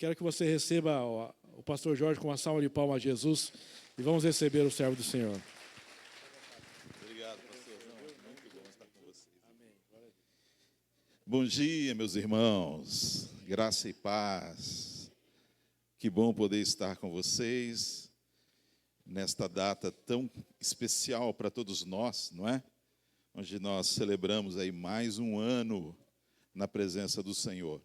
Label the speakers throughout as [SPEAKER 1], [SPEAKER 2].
[SPEAKER 1] Quero que você receba o pastor Jorge com uma salva de palmas a Jesus e vamos receber o servo do Senhor.
[SPEAKER 2] Obrigado, pastorzão. Muito bom estar com vocês. Amém. Bom dia, meus irmãos. Graça e paz. Que bom poder estar com vocês nesta data tão especial para todos nós, não é? Onde nós celebramos aí mais um ano na presença do Senhor.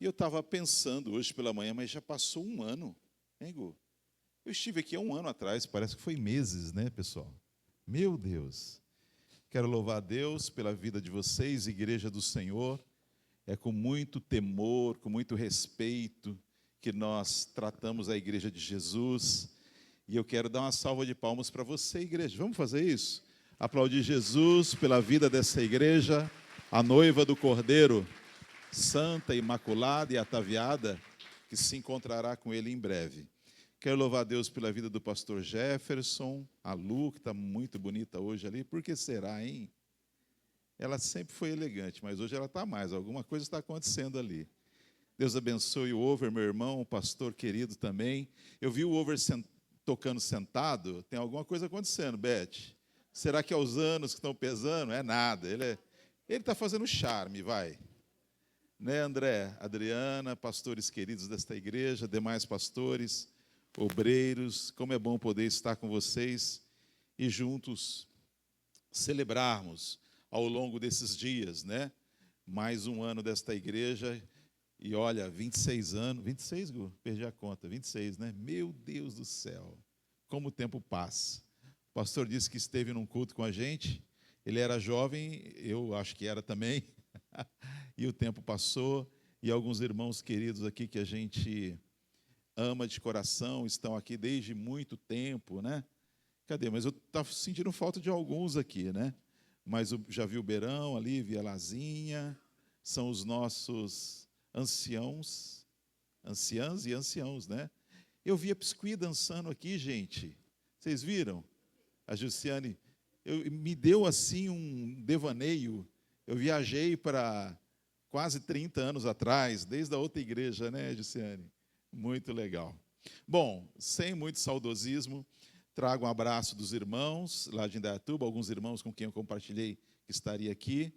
[SPEAKER 2] E eu estava pensando hoje pela manhã, mas já passou um ano, hein, Gu? Eu estive aqui há um ano atrás, parece que foi meses, né, pessoal? Meu Deus! Quero louvar a Deus pela vida de vocês, Igreja do Senhor. É com muito temor, com muito respeito que nós tratamos a Igreja de Jesus. E eu quero dar uma salva de palmas para você, igreja. Vamos fazer isso? Aplaudir Jesus pela vida dessa igreja, a noiva do Cordeiro, santa, imaculada e ataviada, que se encontrará com ele em breve. Quero louvar a Deus pela vida do pastor Jefferson, a Lu, que está muito bonita hoje ali. Por que será, hein? Ela sempre foi elegante, mas hoje ela está mais. Alguma coisa está acontecendo ali. Deus abençoe o Over, meu irmão, um pastor querido também. Eu vi o Over tocando sentado. Tem alguma coisa acontecendo, Beth? Será que é os anos que estão pesando? É nada. Ele está fazendo charme, vai. Né, André, Adriana, pastores queridos desta igreja, demais pastores, obreiros, como é bom poder estar com vocês e juntos celebrarmos ao longo desses dias, né? Mais um ano desta igreja. E olha, 26 anos, 26, Gu? Perdi a conta, 26, né? Meu Deus do céu, como o tempo passa. O pastor disse que esteve num culto com a gente, ele era jovem, eu acho que era também, e o tempo passou, e alguns irmãos queridos aqui que a gente ama de coração, estão aqui desde muito tempo, né? Cadê? Mas eu estava sentindo falta de alguns aqui, né? Mas eu já vi o Beirão ali, vi a Lazinha, são os nossos anciãs e anciãos, né? Eu vi a Piscuí dançando aqui, gente. Vocês viram? A Jussiane, me deu assim um devaneio. Eu viajei para quase 30 anos atrás, desde a outra igreja, né, Jussiane? Muito legal. Bom, sem muito saudosismo, trago um abraço dos irmãos lá de Indaiatuba, alguns irmãos com quem eu compartilhei que estaria aqui.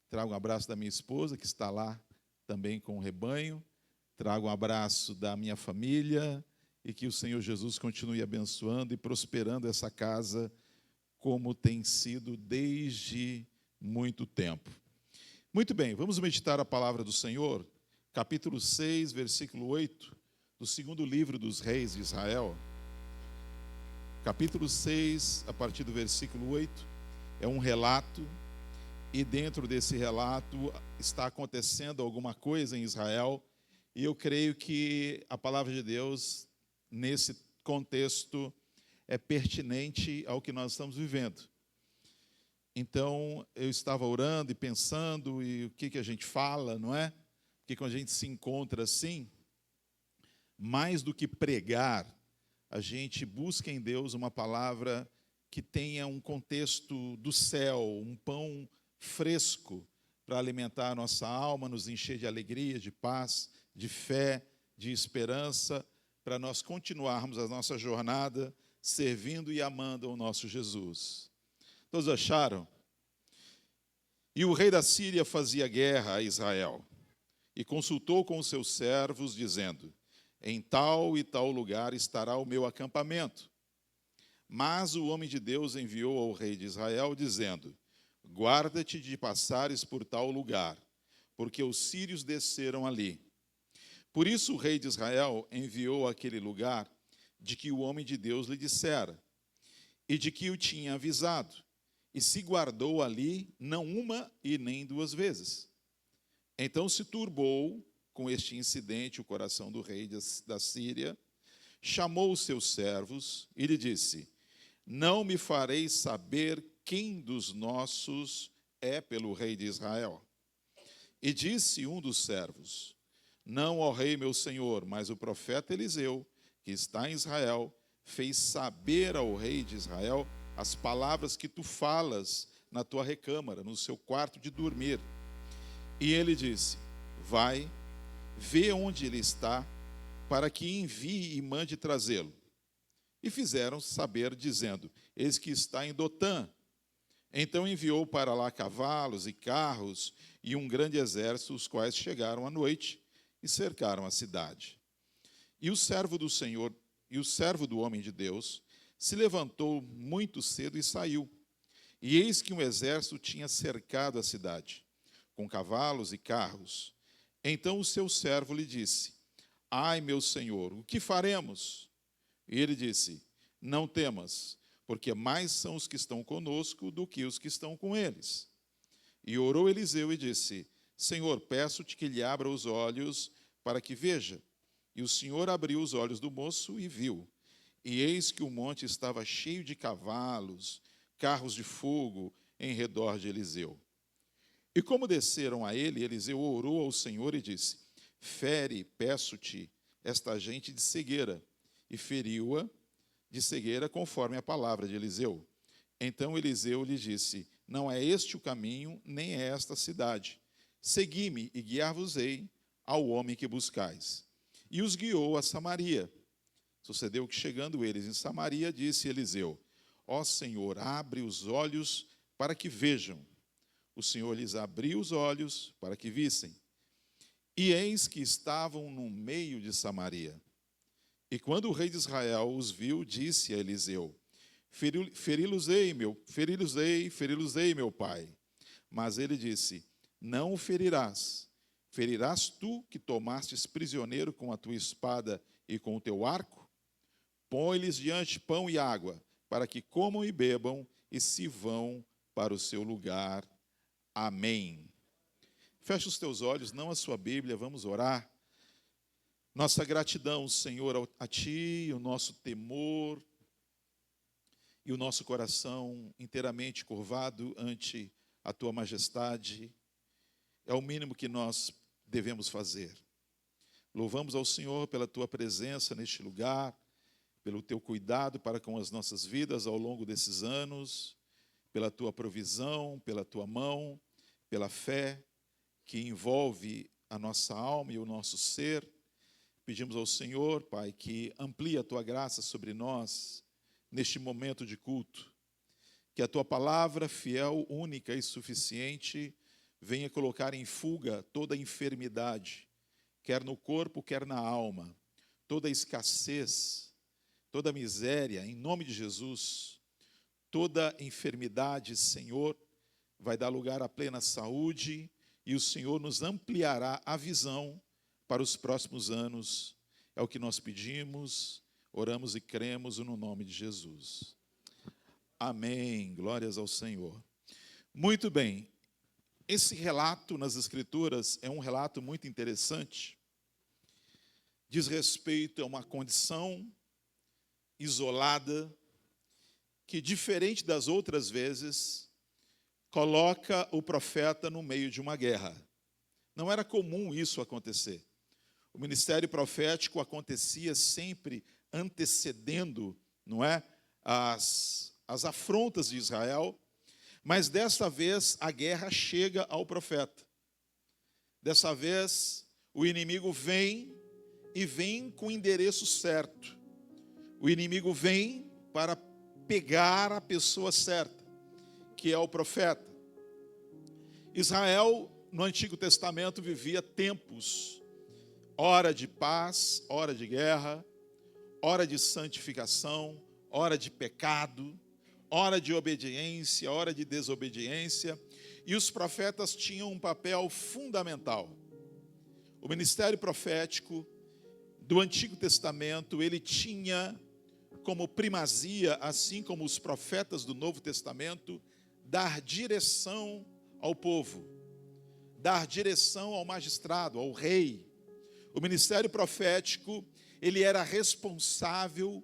[SPEAKER 2] Trago um abraço da minha esposa, que está lá também com o rebanho. Trago um abraço da minha família e que o Senhor Jesus continue abençoando e prosperando essa casa como tem sido desde muito tempo. Muito bem, vamos meditar a palavra do Senhor, capítulo 6, versículo 8, do segundo livro dos reis de Israel. Capítulo 6, a partir do versículo 8, é um relato. E dentro desse relato está acontecendo alguma coisa em Israel, e eu creio que a palavra de Deus, nesse contexto, é pertinente ao que nós estamos vivendo. Então, eu estava orando e pensando, e o que a gente fala, não é? Porque quando a gente se encontra assim, mais do que pregar, a gente busca em Deus uma palavra que tenha um contexto do céu, um pão fresco para alimentar a nossa alma, nos encher de alegria, de paz, de fé, de esperança, para nós continuarmos a nossa jornada servindo e amando ao nosso Jesus. Todos acharam? E o rei da Síria fazia guerra a Israel e consultou com os seus servos, dizendo: em tal e tal lugar estará o meu acampamento. Mas o homem de Deus enviou ao rei de Israel, dizendo: guarda-te de passares por tal lugar, porque os sírios desceram ali. Por isso o rei de Israel enviou àquele lugar de que o homem de Deus lhe dissera, e de que o tinha avisado, e se guardou ali não uma e nem duas vezes. Então se turbou com este incidente o coração do rei da Síria, chamou os seus servos e lhe disse: não me fareis saber quem dos nossos é pelo rei de Israel? E disse um dos servos: não, ó rei meu senhor, mas o profeta Eliseu, que está em Israel, fez saber ao rei de Israel as palavras que tu falas na tua recâmara, no seu quarto de dormir. E ele disse: vai, vê onde ele está para que envie e mande trazê-lo. E fizeram saber, dizendo: eis que está em Dotã. Então enviou para lá cavalos e carros e um grande exército, os quais chegaram à noite e cercaram a cidade. E o servo do Senhor, e o servo do homem de Deus, se levantou muito cedo e saiu. E eis que um exército tinha cercado a cidade, com cavalos e carros. Então o seu servo lhe disse: ai, meu senhor, o que faremos? E ele disse: não temas, porque mais são os que estão conosco do que os que estão com eles. E orou Eliseu e disse: Senhor, peço-te que lhe abra os olhos para que veja. E o Senhor abriu os olhos do moço e viu. E eis que o monte estava cheio de cavalos, carros de fogo em redor de Eliseu. E como desceram a ele, Eliseu orou ao Senhor e disse: fere, peço-te, esta gente de cegueira. E feriu-a de cegueira conforme a palavra de Eliseu. Então Eliseu lhe disse: não é este o caminho, nem é esta a cidade. Segui-me e guiar-vos-ei ao homem que buscais. E os guiou a Samaria. Sucedeu que, chegando eles em Samaria, disse Eliseu: ó Senhor, abre os olhos para que vejam. O Senhor lhes abriu os olhos para que vissem. E eis que estavam no meio de Samaria. E quando o rei de Israel os viu, disse a Eliseu: feri-los-ei, meu pai. Mas ele disse: não o ferirás. Ferirás tu, que tomastes prisioneiro com a tua espada e com o teu arco? Põe-lhes diante pão e água, para que comam e bebam, e se vão para o seu lugar. Amém. Feche os teus olhos, não a sua Bíblia, vamos orar. Nossa gratidão, Senhor, a Ti, o nosso temor e o nosso coração inteiramente curvado ante a Tua majestade, é o mínimo que nós devemos fazer. Louvamos ao Senhor pela Tua presença neste lugar, pelo Teu cuidado para com as nossas vidas ao longo desses anos, pela Tua provisão, pela Tua mão, pela fé que envolve a nossa alma e o nosso ser. Pedimos ao Senhor, Pai, que amplie a Tua graça sobre nós neste momento de culto. Que a Tua palavra, fiel, única e suficiente, venha colocar em fuga toda enfermidade, quer no corpo, quer na alma, toda escassez, toda miséria, em nome de Jesus. Toda enfermidade, Senhor, vai dar lugar à plena saúde e o Senhor nos ampliará a visão para os próximos anos. É o que nós pedimos, oramos e cremos no nome de Jesus. Amém. Glórias ao Senhor. Muito bem. Esse relato nas Escrituras é um relato muito interessante. Diz respeito a uma condição isolada que, diferente das outras vezes, coloca o profeta no meio de uma guerra. Não era comum isso acontecer. O ministério profético acontecia sempre antecedendo, não é, as afrontas de Israel, mas desta vez a guerra chega ao profeta. Dessa vez o inimigo vem e vem com o endereço certo. O inimigo vem para pegar a pessoa certa, que é o profeta. Israel, no Antigo Testamento, vivia tempos, hora de paz, hora de guerra, hora de santificação, hora de pecado, hora de obediência, hora de desobediência, e os profetas tinham um papel fundamental. O ministério profético do Antigo Testamento, ele tinha como primazia, assim como os profetas do Novo Testamento, dar direção ao povo, dar direção ao magistrado, ao rei. O ministério profético, ele era responsável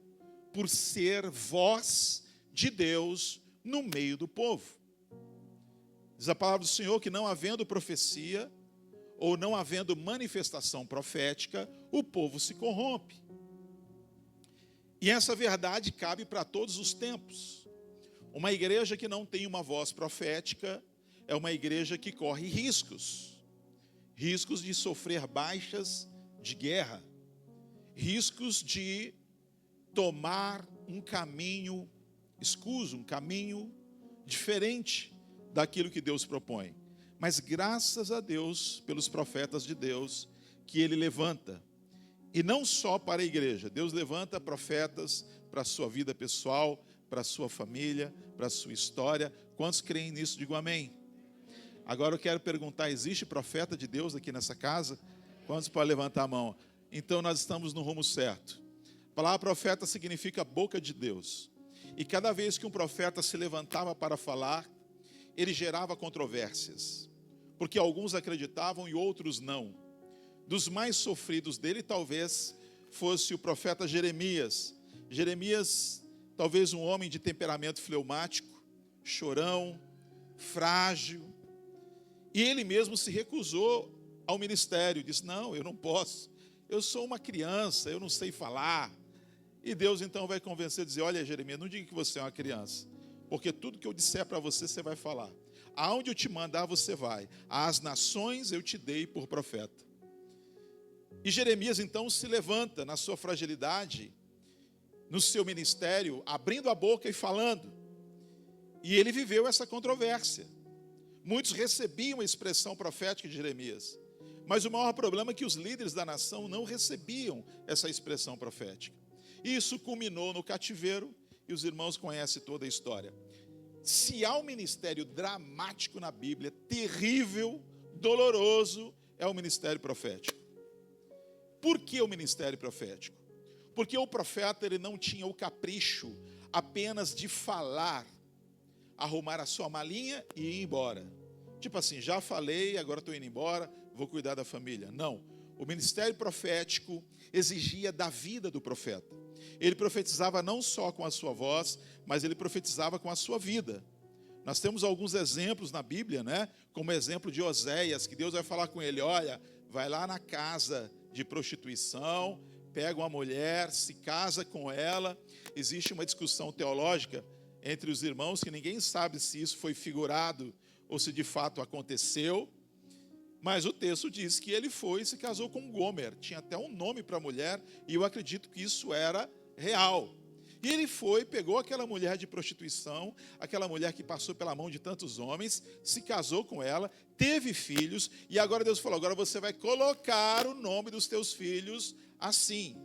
[SPEAKER 2] por ser voz de Deus no meio do povo. Diz a palavra do Senhor que não havendo profecia, ou não havendo manifestação profética, o povo se corrompe. E essa verdade cabe para todos os tempos. Uma igreja que não tem uma voz profética é uma igreja que corre riscos de sofrer baixas de guerra. riscos de tomar um caminho escuso, um caminho diferente daquilo que Deus propõe. Mas graças a Deus, pelos profetas de Deus, que Ele levanta. E não só para a igreja. Deus levanta profetas para a sua vida pessoal, para a sua família, para a sua história. Quantos creem nisso? Digam amém. Agora eu quero perguntar, existe profeta de Deus aqui nessa casa? Quantos podem levantar a mão? Então nós estamos no rumo certo. A palavra profeta significa boca de Deus. E cada vez que um profeta se levantava para falar, ele gerava controvérsias. Porque alguns acreditavam e outros não. Dos mais sofridos dele, talvez fosse o profeta Jeremias. Jeremias, talvez um homem de temperamento fleumático, chorão, frágil. E ele mesmo se recusou ao ministério. Disse, não, eu não posso. Eu sou uma criança, eu não sei falar. E Deus então vai convencer, dizer, olha Jeremias, não diga que você é uma criança. Porque tudo que eu disser para você, você vai falar. Aonde eu te mandar, você vai. Às nações eu te dei por profeta. E Jeremias então se levanta na sua fragilidade, no seu ministério, abrindo a boca e falando. E ele viveu essa controvérsia. Muitos recebiam a expressão profética de Jeremias. Mas o maior problema é que os líderes da nação não recebiam essa expressão profética. E isso culminou no cativeiro, e os irmãos conhecem toda a história. Se há um ministério dramático na Bíblia, terrível, doloroso, é o ministério profético. Por que o ministério profético? Porque o profeta ele não tinha o capricho apenas de falar, arrumar a sua malinha e ir embora. Tipo assim, já falei, agora estou indo embora, vou cuidar da família. Não, o ministério profético exigia da vida do profeta. Ele profetizava não só com a sua voz, mas ele profetizava com a sua vida. Nós temos alguns exemplos na Bíblia, né? Como o exemplo de Oséias, que Deus vai falar com ele, olha, vai lá na casa de prostituição, pega uma mulher, se casa com ela. Existe uma discussão teológica entre os irmãos, que ninguém sabe se isso foi figurado ou se de fato aconteceu. Mas o texto diz que ele foi e se casou com Gomer. Tinha até um nome para a mulher, e eu acredito que isso era real. E ele foi, pegou aquela mulher de prostituição, aquela mulher que passou pela mão de tantos homens, se casou com ela, teve filhos, e agora Deus falou, agora você vai colocar o nome dos teus filhos assim.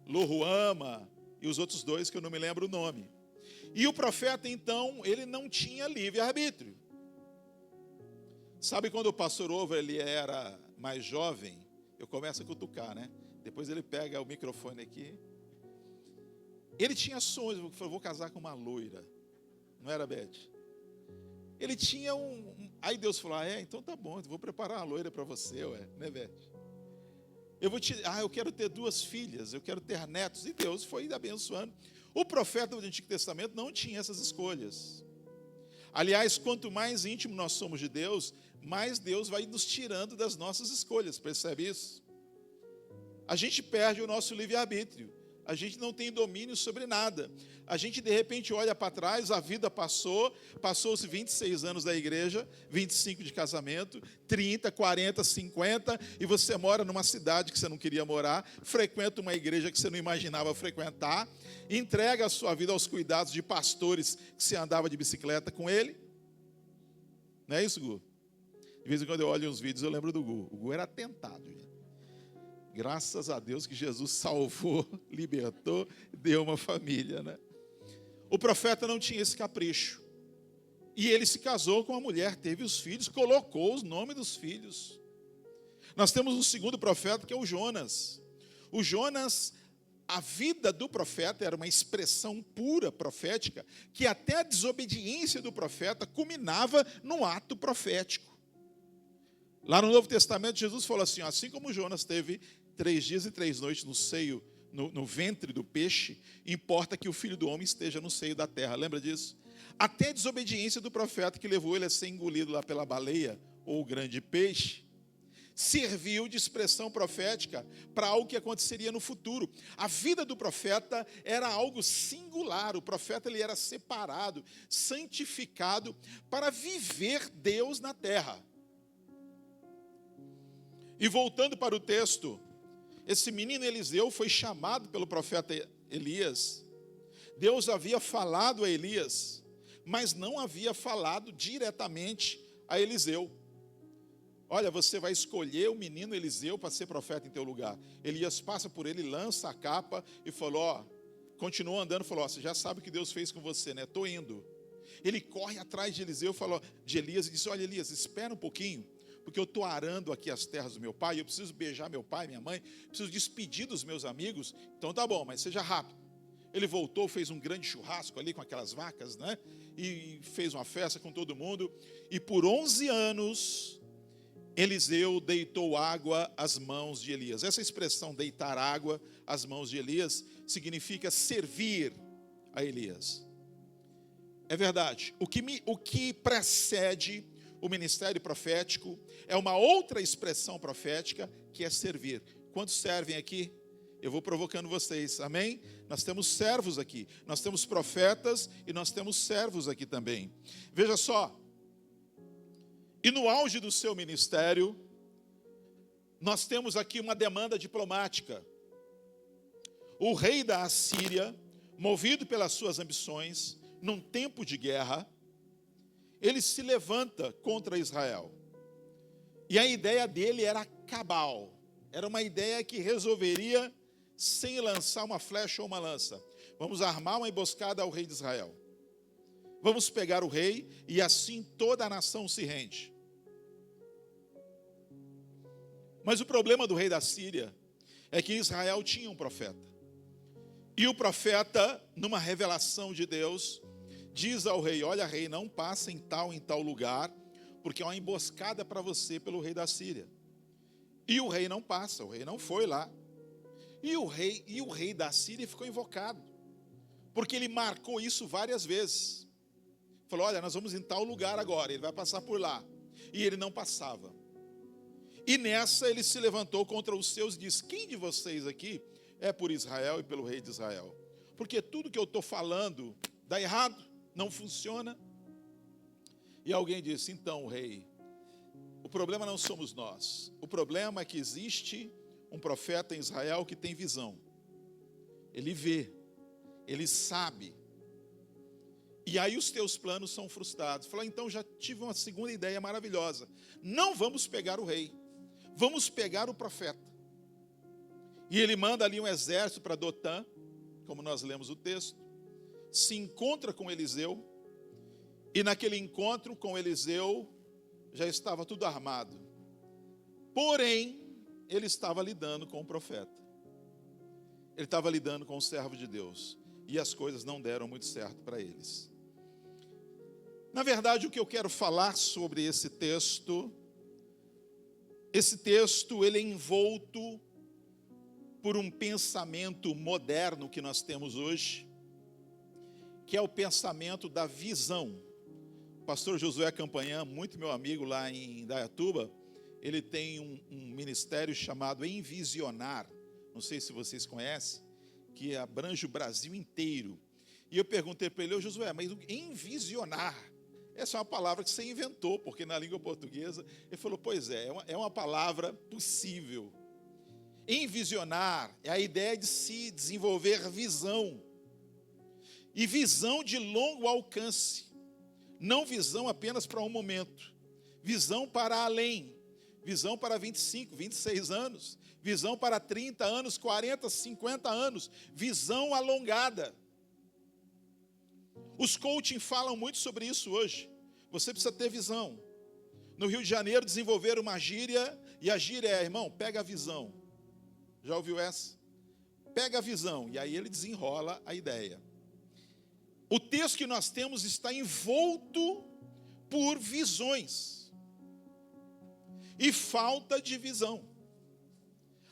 [SPEAKER 2] Loruama e os outros dois que eu não me lembro o nome. E o profeta, então, ele não tinha livre-arbítrio. Sabe quando o pastor Over ele era mais jovem, eu começo a cutucar, né? Depois ele pega o microfone aqui. Ele tinha sonhos, ele falou, vou casar com uma loira. Não era, Beth? Ele tinha Aí Deus falou, então tá bom, eu vou preparar uma loira para você, né, Beth? Eu quero ter 2 filhas, eu quero ter netos. E Deus foi abençoando. O profeta do Antigo Testamento não tinha essas escolhas. Aliás, quanto mais íntimo nós somos de Deus, mais Deus vai nos tirando das nossas escolhas, percebe isso? A gente perde o nosso livre-arbítrio, a gente não tem domínio sobre nada. A gente de repente olha para trás, a vida passou-se 26 anos da igreja, 25 de casamento, 30, 40, 50, e você mora numa cidade que você não queria morar, frequenta uma igreja que você não imaginava frequentar, entrega a sua vida aos cuidados de pastores que você andava de bicicleta com ele. Não é isso, Gu? De vez em quando eu olho uns vídeos, eu lembro do Gu. O Gu era tentado, gente. Graças a Deus que Jesus salvou, libertou, deu uma família, né? O profeta não tinha esse capricho. E ele se casou com uma mulher, teve os filhos, colocou os nomes dos filhos. Nós temos um segundo profeta que é o Jonas. O Jonas, a vida do profeta era uma expressão pura profética, que até a desobediência do profeta culminava num ato profético. Lá no Novo Testamento, Jesus falou assim como Jonas teve 3 dias e 3 noites no ventre do peixe, importa que o Filho do Homem esteja no seio da terra. Lembra disso? Até a desobediência do profeta que levou ele a ser engolido lá pela baleia, ou o grande peixe, serviu de expressão profética para algo que aconteceria no futuro. A vida do profeta era algo singular. O profeta ele era separado, santificado para viver Deus na terra. E voltando para o texto, Esse menino Eliseu foi chamado pelo profeta Elias. Deus havia falado a Elias, mas não havia falado diretamente a Eliseu. Olha, você vai escolher o menino Eliseu para ser profeta em teu lugar. Elias passa por ele, lança a capa e falou, continuou andando, falou, você já sabe o que Deus fez com você, né? Estou indo. Ele corre atrás de Eliseu, falou de Elias e disse, olha Elias, espera um pouquinho, porque eu estou arando aqui as terras do meu pai, eu preciso beijar meu pai, minha mãe, preciso despedir dos meus amigos, então tá bom, mas seja rápido. Ele voltou, fez um grande churrasco ali com aquelas vacas, né? E fez uma festa com todo mundo, e por 11 anos, Eliseu deitou água às mãos de Elias. Essa expressão, deitar água às mãos de Elias, significa servir a Elias. É verdade, o que precede o ministério profético é uma outra expressão profética, que é servir. Quantos servem aqui? Eu vou provocando vocês, amém? Nós temos servos aqui, nós temos profetas e nós temos servos aqui também. Veja só, e no auge do seu ministério, nós temos aqui uma demanda diplomática. O rei da Assíria, movido pelas suas ambições, num tempo de guerra, ele se levanta contra Israel. E a ideia dele era cabal. Era uma ideia que resolveria sem lançar uma flecha ou uma lança. Vamos armar uma emboscada ao rei de Israel. Vamos pegar o rei e assim toda a nação se rende. Mas o problema do rei da Síria é que Israel tinha um profeta. E o profeta, numa revelação de Deus, diz ao rei, olha rei, não passa em tal lugar, porque é uma emboscada para você pelo rei da Síria. E o rei não passa, o rei não foi lá. E o rei da Síria ficou invocado, porque ele marcou isso várias vezes. Falou, olha, nós vamos em tal lugar agora, ele vai passar por lá. E ele não passava. E nessa ele se levantou contra os seus e disse, quem de vocês aqui é por Israel e pelo rei de Israel? Porque tudo que eu estou falando dá errado, não funciona. E alguém disse, então rei, o problema não somos nós. O problema é que existe um profeta em Israel que tem visão. Ele vê, ele sabe. E aí os teus planos são frustrados. Falou, então já tive uma segunda ideia maravilhosa. Não vamos pegar o rei, vamos pegar o profeta. E ele manda ali um exército para Dotã, como nós lemos o texto, se encontra com Eliseu, e naquele encontro com Eliseu, já estava tudo armado. Porém, ele estava lidando com o profeta. Ele estava lidando com o servo de Deus. E as coisas não deram muito certo para eles. Na verdade, o que eu quero falar sobre esse texto ele é envolto por um pensamento moderno que nós temos hoje, que é o pensamento da visão. O pastor Josué Campanhã, muito meu amigo lá em Indaiatuba, ele tem um ministério chamado Envisionar, não sei se vocês conhecem, que abrange o Brasil inteiro. E eu perguntei para ele, ô Josué, mas envisionar, essa é uma palavra que você inventou, porque na língua portuguesa, ele falou, pois é uma palavra possível. Envisionar é a ideia de se desenvolver visão, e visão de longo alcance, não visão apenas para um momento, visão para além, visão para 25, 26 anos, visão para 30 anos, 40, 50 anos, visão alongada. Os coaching falam muito sobre isso hoje. Você precisa ter visão. No Rio de Janeiro desenvolveram uma gíria, e a gíria é, irmão, pega a visão. Já ouviu essa? Pega a visão, e aí ele desenrola a ideia. O texto que nós temos está envolto por visões e falta de visão.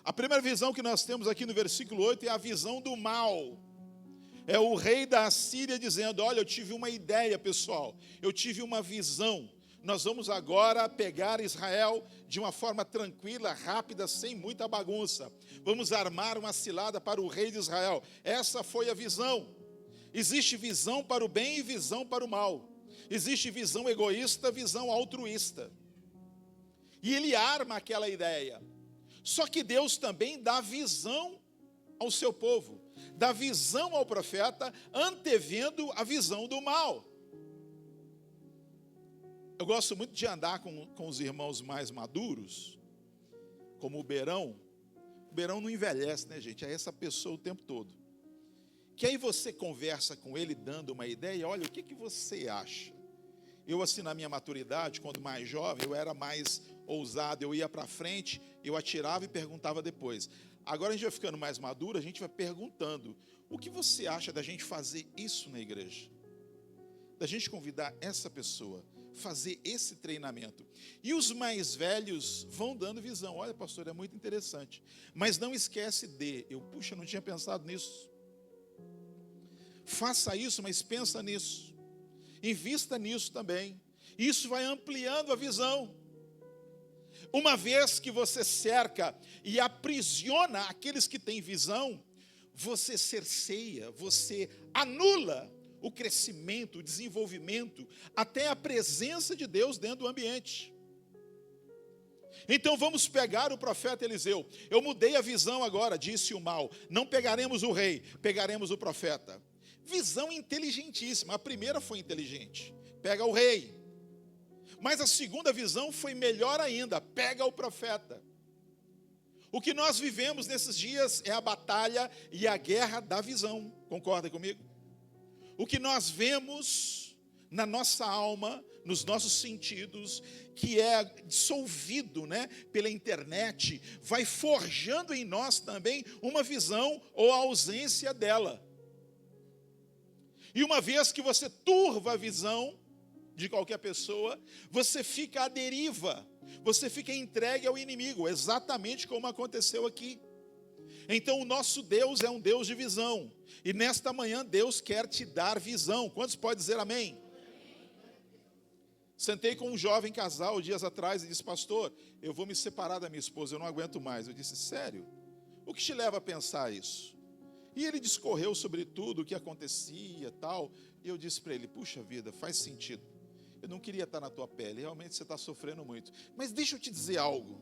[SPEAKER 2] A primeira visão que nós temos aqui no versículo 8 é a visão do mal. É o rei da Assíria dizendo, olha, eu tive uma ideia, pessoal, eu tive uma visão. Nós vamos agora pegar Israel de uma forma tranquila, rápida, sem muita bagunça. Vamos armar uma cilada para o rei de Israel. Essa foi a visão. Existe visão para o bem e visão para o mal. Existe visão egoísta, visão altruísta. E ele arma aquela ideia. Só que Deus também dá visão ao seu povo, dá visão ao profeta, antevendo a visão do mal. Eu gosto muito de andar com os irmãos mais maduros, como o Beirão. O Beirão não envelhece, né, gente? É essa pessoa o tempo todo. Que aí você conversa com ele, dando uma ideia, olha, o que você acha? Eu, assim, na minha maturidade, quando mais jovem, eu era mais ousado, eu ia para frente, eu atirava e perguntava depois. Agora a gente vai ficando mais maduro, a gente vai perguntando, o que você acha da gente fazer isso na igreja? Da gente convidar essa pessoa, fazer esse treinamento. E os mais velhos vão dando visão. Olha, pastor, é muito interessante. Mas não esquece puxa, não tinha pensado nisso. Faça isso, mas pensa nisso. Invista nisso também. Isso vai ampliando a visão. Uma vez que você cerca e aprisiona aqueles que têm visão, você cerceia, você anula o crescimento, o desenvolvimento, até a presença de Deus dentro do ambiente. Então vamos pegar o profeta Eliseu. Eu mudei a visão agora, disse o mal. Não pegaremos o rei, pegaremos o profeta. Visão inteligentíssima. A primeira foi inteligente, pega o rei. Mas a segunda visão foi melhor ainda, pega o profeta. O que nós vivemos nesses dias é a batalha e a guerra da visão. Concorda comigo? O que nós vemos na nossa alma, nos nossos sentidos, que é dissolvido, né, pela internet, vai forjando em nós também uma visão ou a ausência dela. E uma vez que você turva a visão de qualquer pessoa, você fica à deriva, você fica entregue ao inimigo, exatamente como aconteceu aqui. Então o nosso Deus é um Deus de visão, e nesta manhã Deus quer te dar visão. Quantos podem dizer amém? Sentei com um jovem casal dias atrás e disse, pastor, eu vou me separar da minha esposa, eu não aguento mais. Eu disse, sério? O que te leva a pensar isso? E ele discorreu sobre tudo o que acontecia, tal, e eu disse para ele, puxa vida, faz sentido. Eu não queria estar na tua pele, realmente você está sofrendo muito. Mas deixa eu te dizer algo.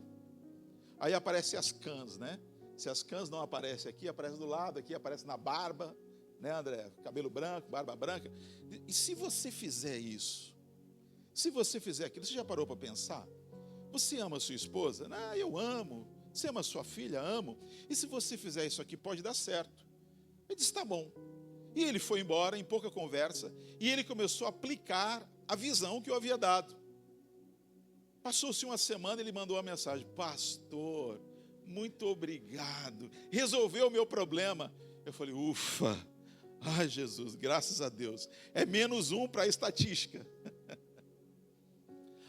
[SPEAKER 2] Aí aparecem as cãs, né? Se as cãs não aparecem aqui, aparece do lado, aqui aparece na barba, né, André? Cabelo branco, barba branca. E se você fizer isso, se você fizer aquilo, você já parou para pensar? Você ama a sua esposa? Ah, eu amo. Você ama a sua filha? Amo. E se você fizer isso aqui, pode dar certo. Ele disse, tá bom. E ele foi embora, em pouca conversa, e ele começou a aplicar a visão que eu havia dado. Passou-se uma semana, ele mandou uma mensagem, pastor, muito obrigado, resolveu o meu problema. Eu falei, ufa, ai Jesus, graças a Deus, é -1 para a estatística.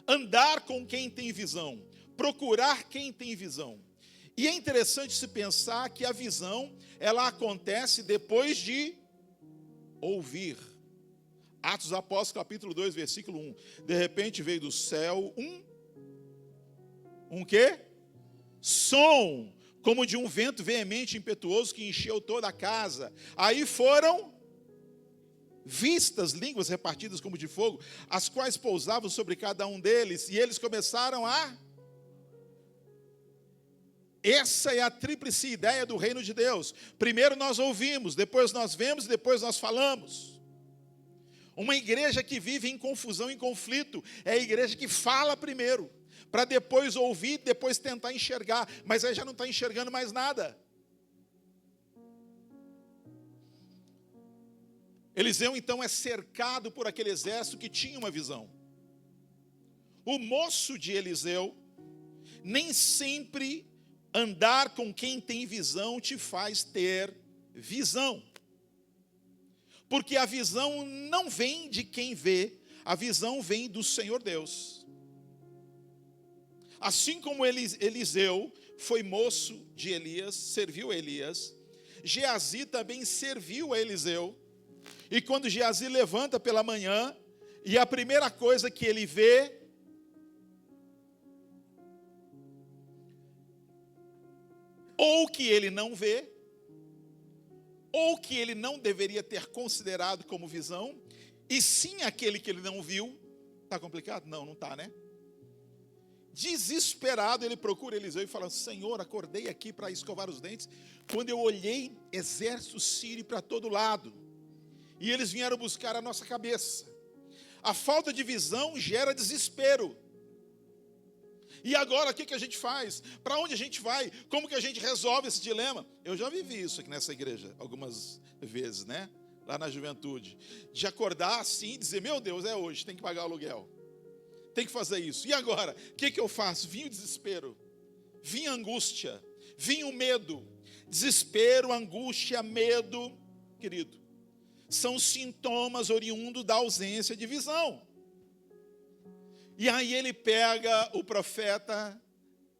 [SPEAKER 2] Andar com quem tem visão, procurar quem tem visão. E é interessante se pensar que a visão, ela acontece depois de ouvir. Atos dos Apóstolos, capítulo 2, versículo 1. De repente veio do céu um quê? Som, como de um vento veemente e impetuoso que encheu toda a casa. Aí foram vistas línguas repartidas como de fogo, as quais pousavam sobre cada um deles, e eles começaram a... Essa é a tríplice ideia do reino de Deus. Primeiro nós ouvimos, depois nós vemos, depois nós falamos. Uma igreja que vive em confusão, em conflito, é a igreja que fala primeiro, para depois ouvir, depois tentar enxergar, mas aí já não está enxergando mais nada. Eliseu então é cercado por aquele exército que tinha uma visão. O moço de Eliseu, nem sempre andar com quem tem visão te faz ter visão. Porque a visão não vem de quem vê, a visão vem do Senhor Deus. Assim como Eliseu foi moço de Elias, serviu a Elias, Geazi também serviu a Eliseu. E quando Geazi levanta pela manhã, e a primeira coisa que ele vê, ou que ele não vê, ou que ele não deveria ter considerado como visão, e sim aquele que ele não viu. Está complicado? Não, não está, né? Desesperado, ele procura Eliseu e fala: Senhor, acordei aqui para escovar os dentes. Quando eu olhei, exército sírio para todo lado. E eles vieram buscar a nossa cabeça. A falta de visão gera desespero. E agora, o que a gente faz? Para onde a gente vai? Como que a gente resolve esse dilema? Eu já vivi isso aqui nessa igreja algumas vezes, né? Lá na juventude. De acordar assim e dizer: meu Deus, é hoje, tem que pagar o aluguel. Tem que fazer isso. E agora? O que eu faço? Vinha o desespero. Vinha a angústia. Vinha o medo. Desespero, angústia, medo, querido, são sintomas oriundos da ausência de visão. E aí ele pega o profeta,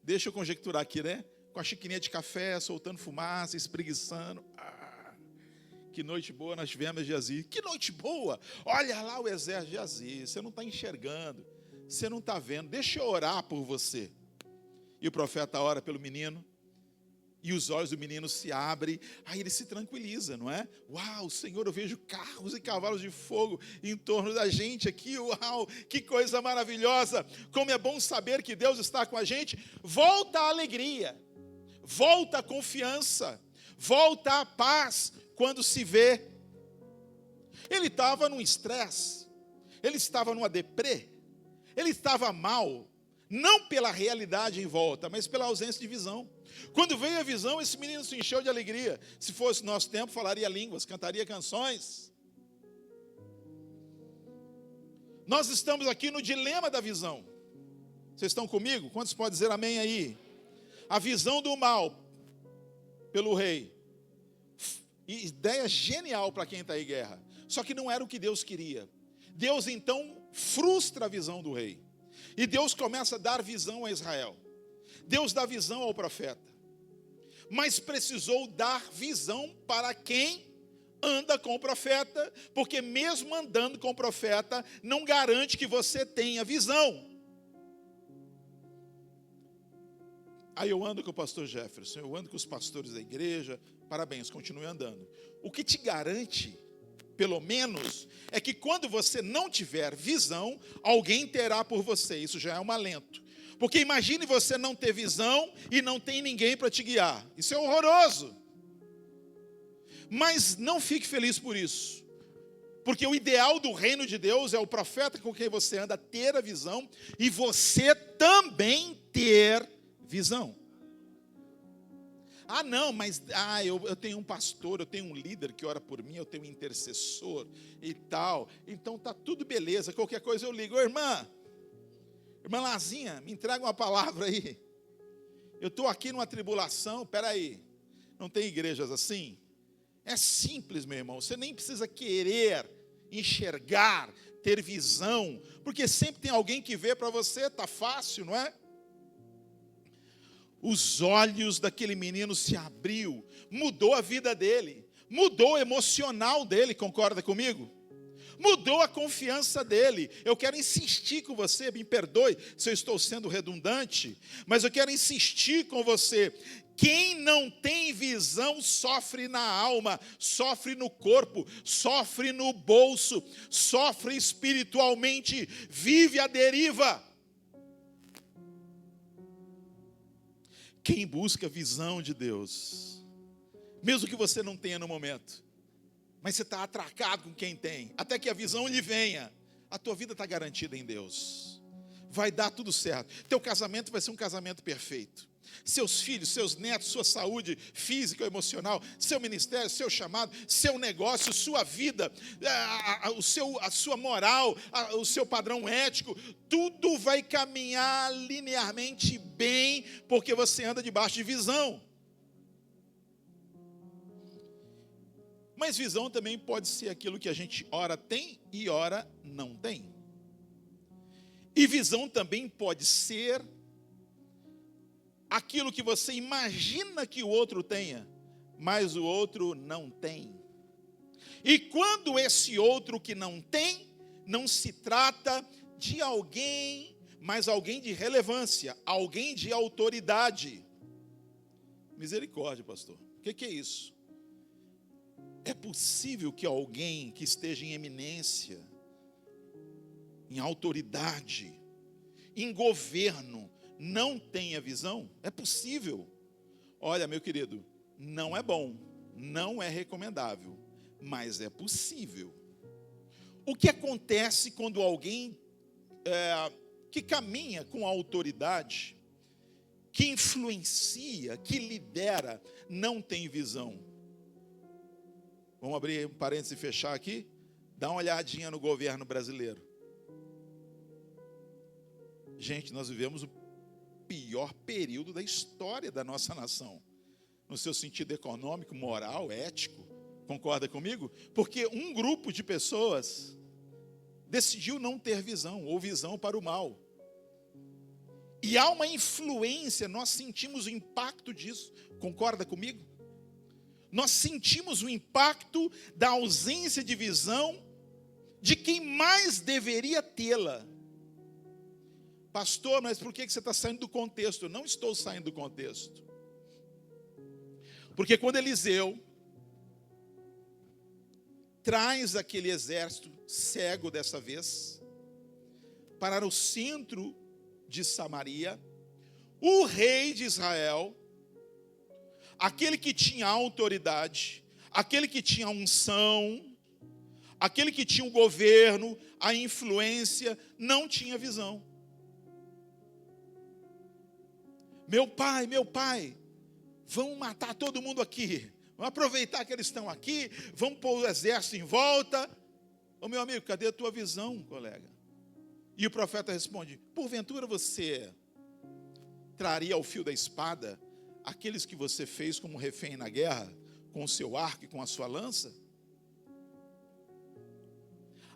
[SPEAKER 2] deixa eu conjecturar aqui, né? Com a xicrinha de café, soltando fumaça, espreguiçando. Que noite boa nós tivemos em Geazi. Que noite boa! Olha lá o exército de Geazi. Você não está enxergando, você não está vendo. Deixa eu orar por você. E o profeta ora pelo menino. E os olhos do menino se abrem, aí ele se tranquiliza, não é? Uau, Senhor, eu vejo carros e cavalos de fogo em torno da gente aqui, uau, que coisa maravilhosa. Como é bom saber que Deus está com a gente. Volta a alegria, volta a confiança, volta a paz quando se vê. Ele estava num estresse, ele estava numa deprê, ele estava mal, não pela realidade em volta, mas pela ausência de visão. Quando veio a visão, esse menino se encheu de alegria. Se fosse nosso tempo, falaria línguas, cantaria canções. Nós estamos aqui no dilema da visão. Vocês estão comigo? Quantos podem dizer amém aí? A visão do mal pelo rei. Ideia genial para quem está em guerra. Só que não era o que Deus queria. Deus então frustra a visão do rei. E Deus começa a dar visão a Israel. Deus dá visão ao profeta. Mas precisou dar visão para quem anda com o profeta, porque mesmo andando com o profeta, não garante que você tenha visão. Aí eu ando com o pastor Jefferson, eu ando com os pastores da igreja, parabéns, continue andando. O que te garante, pelo menos, é que quando você não tiver visão, alguém terá por você, isso já é um alento. Porque imagine você não ter visão e não tem ninguém para te guiar. Isso é horroroso. Mas não fique feliz por isso. Porque o ideal do reino de Deus é o profeta com quem você anda ter a visão e você também ter visão. Ah, não, mas eu tenho um pastor, eu tenho um líder que ora por mim, eu tenho um intercessor e tal. Então tá tudo beleza, qualquer coisa eu ligo. Ô, irmã Lazinha, me entrega uma palavra aí. Eu estou aqui numa tribulação, peraí. Não tem igrejas assim? É simples, meu irmão. Você nem precisa querer enxergar, ter visão, porque sempre tem alguém que vê para você, tá fácil, não é? Os olhos daquele menino se abriu, mudou a vida dele, mudou o emocional dele, concorda comigo? Mudou a confiança dele. Eu quero insistir com você, me perdoe se eu estou sendo redundante, mas eu quero insistir com você. Quem não tem visão sofre na alma, sofre no corpo, sofre no bolso, sofre espiritualmente, vive à deriva. Quem busca visão de Deus, mesmo que você não tenha no momento, mas você está atracado com quem tem, até que a visão lhe venha, a tua vida está garantida em Deus. Vai dar tudo certo. Teu casamento vai ser um casamento perfeito. Seus filhos, seus netos, sua saúde física ou emocional, seu ministério, seu chamado, seu negócio, sua vida, a sua moral, o seu padrão ético, tudo vai caminhar linearmente bem, porque você anda debaixo de visão. Mas visão também pode ser aquilo que a gente ora tem e ora não tem. E visão também pode ser aquilo que você imagina que o outro tenha, mas o outro não tem. E quando esse outro que não tem, não se trata de alguém, mas alguém de relevância, alguém de autoridade. Misericórdia, pastor. O que é isso? É possível que alguém que esteja em eminência, em autoridade, em governo, não tenha visão? É possível. Olha, meu querido, não é bom, não é recomendável, mas é possível. O que acontece quando alguém que caminha com autoridade, que influencia, que lidera, não tem visão? Vamos abrir um parênteses e fechar aqui? Dá uma olhadinha no governo brasileiro. Gente, nós vivemos o pior período da história da nossa nação, no seu sentido econômico, moral, ético. Concorda comigo? Porque um grupo de pessoas decidiu não ter visão, ou visão para o mal. E há uma influência, nós sentimos o impacto disso. Concorda comigo? Nós sentimos o impacto da ausência de visão de quem mais deveria tê-la. Pastor, mas por que você está saindo do contexto? Eu não estou saindo do contexto. Porque quando Eliseu traz aquele exército cego dessa vez para o centro de Samaria, o rei de Israel, aquele que tinha autoridade, aquele que tinha unção, aquele que tinha o governo, a influência, não tinha visão. Meu pai, vamos matar todo mundo aqui. Vamos aproveitar que eles estão aqui, vamos pôr o exército em volta. Ô meu amigo, cadê a tua visão, colega? E o profeta responde: porventura você traria ao fio da espada aqueles que você fez como refém na guerra, com o seu arco e com a sua lança?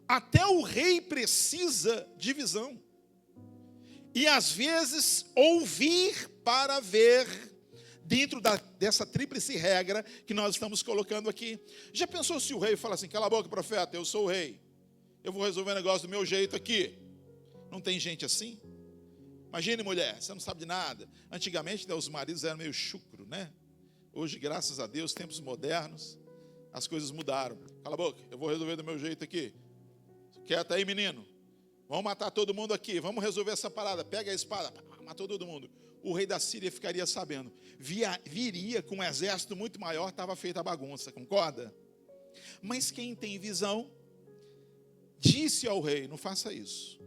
[SPEAKER 2] Até o rei precisa de visão. E às vezes ouvir para ver, dentro dessa tríplice regra que nós estamos colocando aqui. Já pensou se o rei fala assim: cala a boca, profeta, eu sou o rei, eu vou resolver o negócio do meu jeito aqui? Não tem gente assim? Imagine, mulher, você não sabe de nada. Antigamente, os maridos eram meio chucro, né? Hoje, graças a Deus, tempos modernos, as coisas mudaram. Cala a boca, eu vou resolver do meu jeito aqui. Quieta aí, menino. Vamos matar todo mundo aqui, vamos resolver essa parada. Pega a espada, matou todo mundo. O rei da Síria ficaria sabendo. Viria com um exército muito maior, estava feita a bagunça, concorda? Mas quem tem visão, disse ao rei: não faça isso.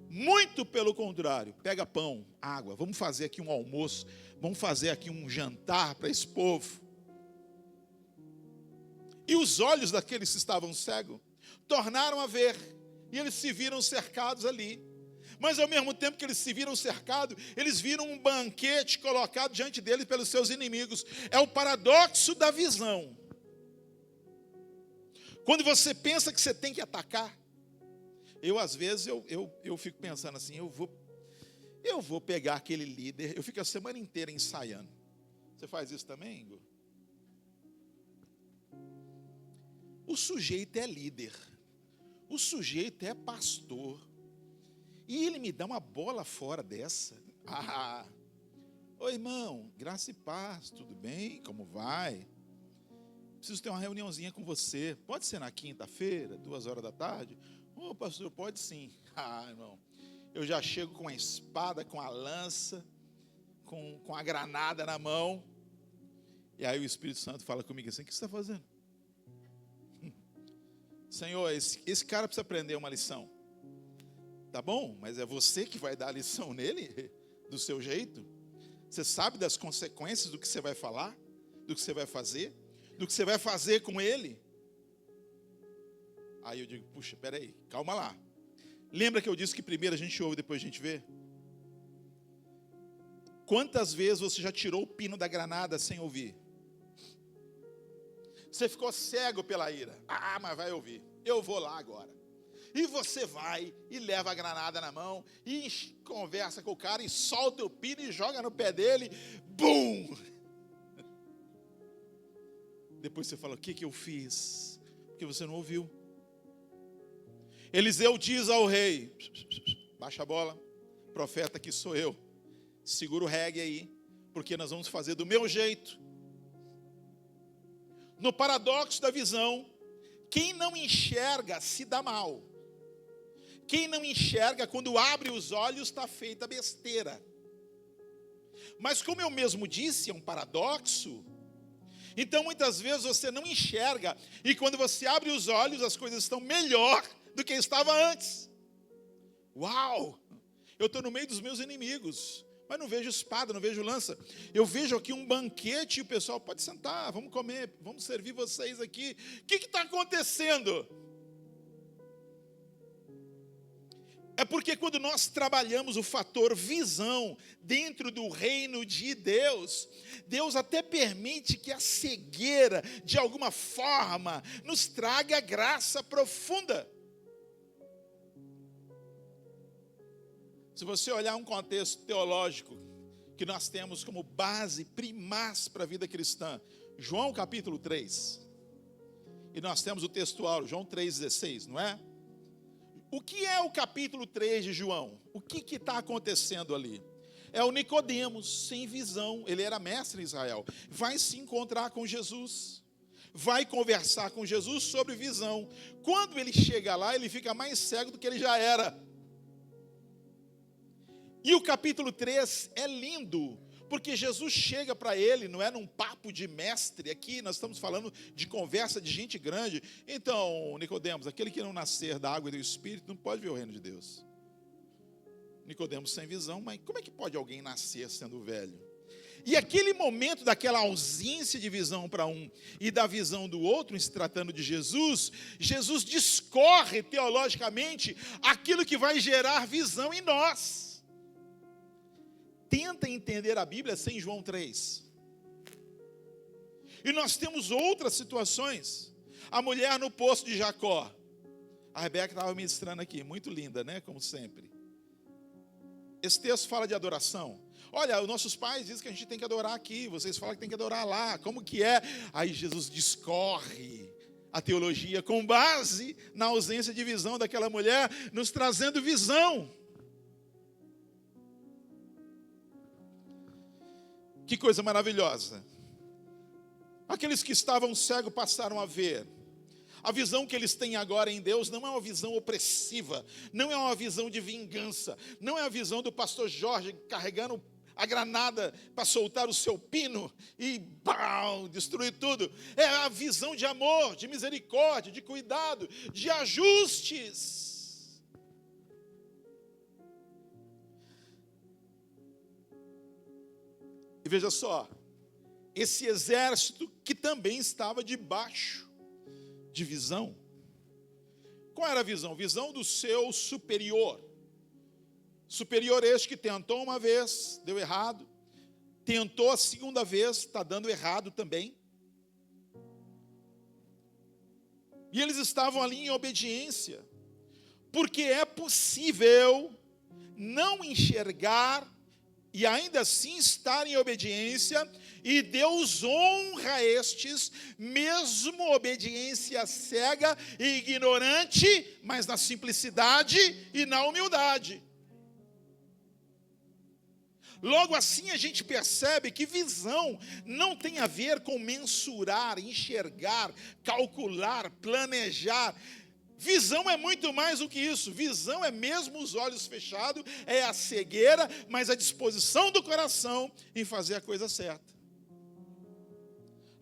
[SPEAKER 2] Muito pelo contrário, pega pão, água, vamos fazer aqui um almoço, vamos fazer aqui um jantar para esse povo. E os olhos daqueles que estavam cegos tornaram a ver, e eles se viram cercados ali. Mas ao mesmo tempo que eles se viram cercados, eles viram um banquete colocado diante deles pelos seus inimigos. É o paradoxo da visão. Quando você pensa que você tem que atacar, às vezes eu fico pensando assim: eu vou pegar aquele líder, eu fico a semana inteira ensaiando. Você faz isso também, Igor? O sujeito é líder, o sujeito é pastor, e ele me dá uma bola fora dessa. Oi, irmão, graça e paz, tudo bem? Como vai? Preciso ter uma reuniãozinha com você. Pode ser na quinta-feira, 14h? Ô, pastor, pode sim. Irmão, eu já chego com a espada, com a lança, com a granada na mão. E aí o Espírito Santo fala comigo assim: o que você está fazendo? Senhor, esse cara precisa aprender uma lição. Tá bom, mas é você que vai dar a lição nele, do seu jeito. Você sabe das consequências do que você vai falar, do que você vai fazer, do que você vai fazer com ele. Aí eu digo: puxa, peraí, calma lá. Lembra que eu disse que primeiro a gente ouve, depois a gente vê? Quantas vezes você já tirou o pino da granada sem ouvir? Você ficou cego pela ira. Mas vai ouvir, eu vou lá agora. E você vai e leva a granada na mão e conversa com o cara e solta o pino e joga no pé dele. Bum! Depois você fala: o que eu fiz? Porque você não ouviu. Eliseu diz ao rei: baixa a bola, profeta, que sou eu. Segura o reggae aí, porque nós vamos fazer do meu jeito. No paradoxo da visão, quem não enxerga se dá mal. Quem não enxerga, quando abre os olhos, está feita besteira. Mas como eu mesmo disse, é um paradoxo. Então muitas vezes você não enxerga, e quando você abre os olhos, as coisas estão melhor do que estava antes. Uau! Eu estou no meio dos meus inimigos, mas não vejo espada, não vejo lança. Eu vejo aqui um banquete e o pessoal pode sentar, vamos comer, vamos servir vocês aqui. O que está acontecendo? É porque quando nós trabalhamos o fator visão dentro do reino de Deus, Deus até permite que a cegueira, de alguma forma, nos traga graça profunda. Se você olhar um contexto teológico que nós temos como base primaz para a vida cristã, João capítulo 3, e nós temos o textual, João 3,16, não é? O que é o capítulo 3 de João? O que está acontecendo ali? É o Nicodemos, sem visão, ele era mestre em Israel, vai se encontrar com Jesus, vai conversar com Jesus sobre visão. Quando ele chega lá, ele fica mais cego do que ele já era. E o capítulo 3 é lindo, porque Jesus chega para ele, não é num papo de mestre, aqui nós estamos falando de conversa de gente grande. Então, Nicodemos, aquele que não nascer da água e do Espírito, não pode ver o reino de Deus. Nicodemos sem visão, mas como é que pode alguém nascer sendo velho? E aquele momento daquela ausência de visão para um e da visão do outro, em se tratando de Jesus, Jesus discorre teologicamente aquilo que vai gerar visão em nós. Tenta entender a Bíblia sem João 3. E nós temos outras situações. A mulher no poço de Jacó. A Rebeca estava ministrando aqui, muito linda, né? Como sempre. Esse texto fala de adoração. Olha, os nossos pais dizem que a gente tem que adorar aqui, vocês falam que tem que adorar lá. Como que é? Aí Jesus discorre a teologia com base na ausência de visão daquela mulher, nos trazendo visão. Que coisa maravilhosa. Aqueles que estavam cegos passaram a ver. A visão que eles têm agora em Deus não é uma visão opressiva, não é uma visão de vingança, não é a visão do pastor Jorge carregando a granada para soltar o seu pino e destruir tudo. É a visão de amor, de misericórdia, de cuidado, de ajustes. E veja só, esse exército que também estava debaixo de visão. Qual era a visão? Visão do seu superior. Superior este que tentou uma vez, deu errado. Tentou a segunda vez, está dando errado também. E eles estavam ali em obediência. Porque é possível não enxergar e ainda assim estar em obediência, e Deus honra estes, mesmo obediência cega e ignorante, mas na simplicidade e na humildade. Logo assim a gente percebe que visão não tem a ver com mensurar, enxergar, calcular, planejar. Visão é muito mais do que isso. Visão é mesmo os olhos fechados, é a cegueira, mas a disposição do coração em fazer a coisa certa.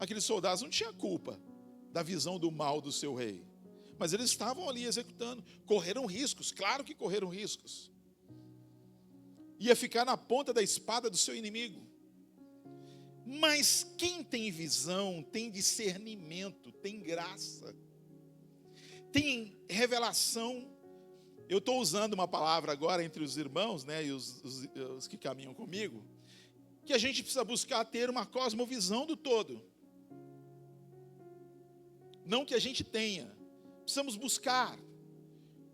[SPEAKER 2] Aqueles soldados não tinham culpa da visão do mal do seu rei, mas eles estavam ali executando, correram riscos, claro que correram riscos. Ia ficar na ponta da espada do seu inimigo. Mas quem tem visão, tem discernimento, tem graça, tem revelação. Eu estou usando uma palavra agora entre os irmãos, né, e os que caminham comigo, que a gente precisa buscar ter uma cosmovisão do todo. Não que a gente tenha, precisamos buscar,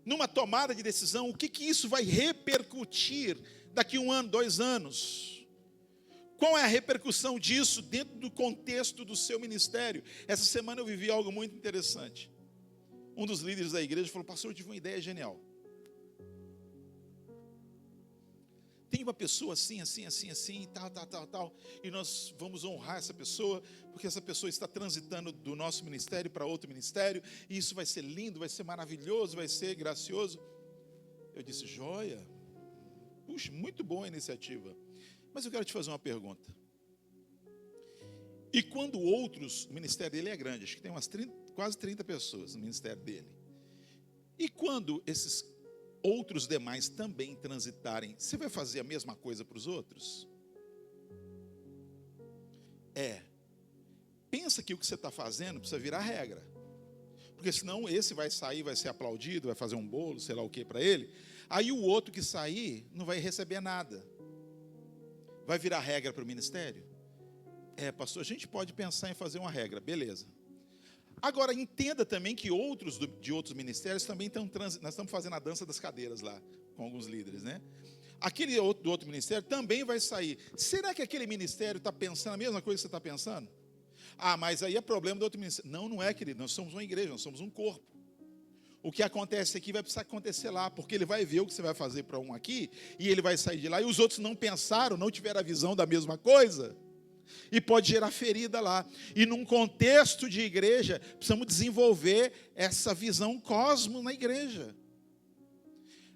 [SPEAKER 2] numa tomada de decisão, o que isso vai repercutir daqui 1 ano, 2 anos. Qual é a repercussão disso dentro do contexto do seu ministério? Essa semana eu vivi algo muito interessante. Um dos líderes da igreja falou: pastor, eu tive uma ideia genial. Tem uma pessoa assim, tal, e nós vamos honrar essa pessoa, porque essa pessoa está transitando do nosso ministério para outro ministério, e isso vai ser lindo, vai ser maravilhoso, vai ser gracioso. Eu disse: joia, puxa, muito boa a iniciativa. Mas eu quero te fazer uma pergunta. E quando outros, o ministério dele é grande, acho que tem quase 30 pessoas no ministério dele. E quando esses outros demais também transitarem, você vai fazer a mesma coisa para os outros? Pensa que o que você está fazendo precisa virar regra. Porque senão esse vai sair, vai ser aplaudido, vai fazer um bolo, sei lá o que para ele. Aí o outro que sair não vai receber nada. Vai virar regra para o ministério? Pastor, a gente pode pensar em fazer uma regra, beleza. Agora, entenda também que outros de outros ministérios também nós estamos fazendo a dança das cadeiras lá, com alguns líderes, né? Aquele do outro ministério também vai sair. Será que aquele ministério está pensando a mesma coisa que você está pensando? Mas aí é problema do outro ministério. Não, não é, querido. Nós somos uma igreja, nós somos um corpo. O que acontece aqui vai precisar acontecer lá, porque ele vai ver o que você vai fazer para um aqui, e ele vai sair de lá, e os outros não pensaram, não tiveram a visão da mesma coisa, e pode gerar ferida lá. E num contexto de igreja, precisamos desenvolver essa visão cosmo na igreja.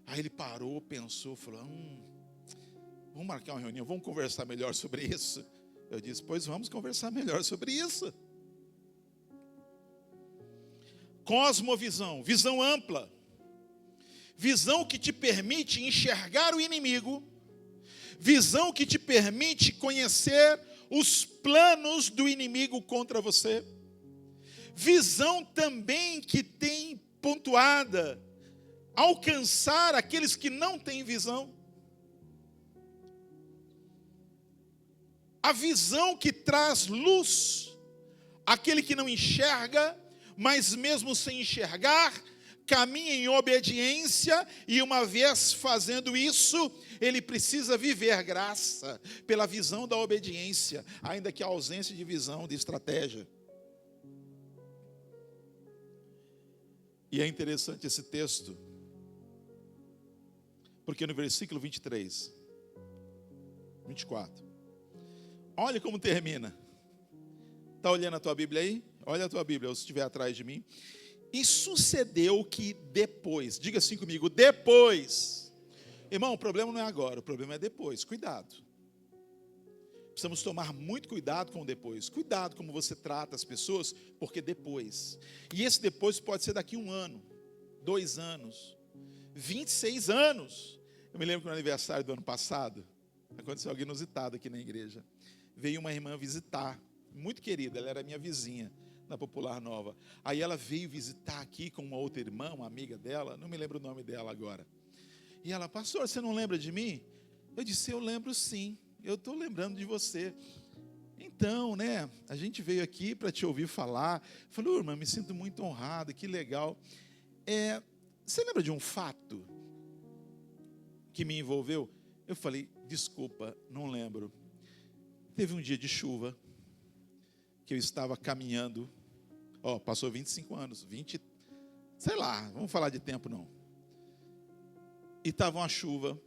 [SPEAKER 2] Aí ele parou, pensou, falou, vamos marcar uma reunião, vamos conversar melhor sobre isso. Eu disse, pois vamos conversar melhor sobre isso. Cosmovisão, visão ampla. Visão que te permite enxergar o inimigo. Visão que te permite conhecer os planos do inimigo contra você. Visão também que tem pontuada alcançar aqueles que não têm visão. A visão que traz luz àquele que não enxerga, mas mesmo sem enxergar, caminha em obediência, e uma vez fazendo isso, ele precisa viver graça pela visão da obediência, ainda que a ausência de visão, de estratégia. E é interessante esse texto, porque no versículo 23, 24, olha como termina. Está olhando a tua Bíblia aí? Olha a tua Bíblia, ou se estiver atrás de mim. E sucedeu que depois, diga assim comigo, depois. Irmão, o problema não é agora, o problema é depois. Cuidado. Precisamos tomar muito cuidado com o depois. Cuidado como você trata as pessoas, porque depois. E esse depois pode ser daqui 1 ano, 2 anos, 26 anos. Eu me lembro que no aniversário do ano passado, aconteceu algo inusitado aqui na igreja. Veio uma irmã visitar, muito querida, ela era minha vizinha na Popular Nova. Aí ela veio visitar aqui com uma outra irmã, uma amiga dela, não me lembro o nome dela agora. E ela, pastor, você não lembra de mim? Eu disse, eu lembro sim, eu estou lembrando de você. Então, né, a gente veio aqui para te ouvir falar. Falei, irmã, me sinto muito honrado, que legal. Você lembra de um fato que me envolveu? Eu falei, desculpa, não lembro. Teve um dia de chuva, que eu estava caminhando, passou 25 anos, 20, sei lá, vamos falar de tempo não. E estava uma chuva,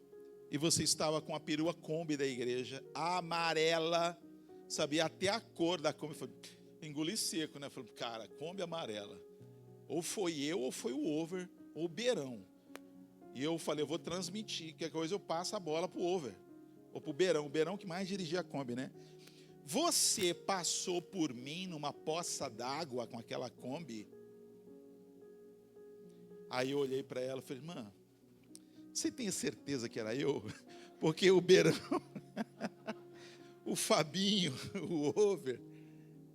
[SPEAKER 2] e você estava com a perua Kombi da igreja, amarela, sabia até a cor da Kombi. Engoli seco, né? Falei, cara, Kombi amarela. Ou foi eu, ou foi o Over, ou o Beirão. E eu falei, eu vou transmitir, que coisa eu passo a bola para o Over, ou para o Beirão que mais dirigia a Kombi, né? Você passou por mim numa poça d'água com aquela Kombi? Aí eu olhei para ela e falei, irmã, você tem certeza que era eu? Porque o Beirão, o Fabinho, o Over,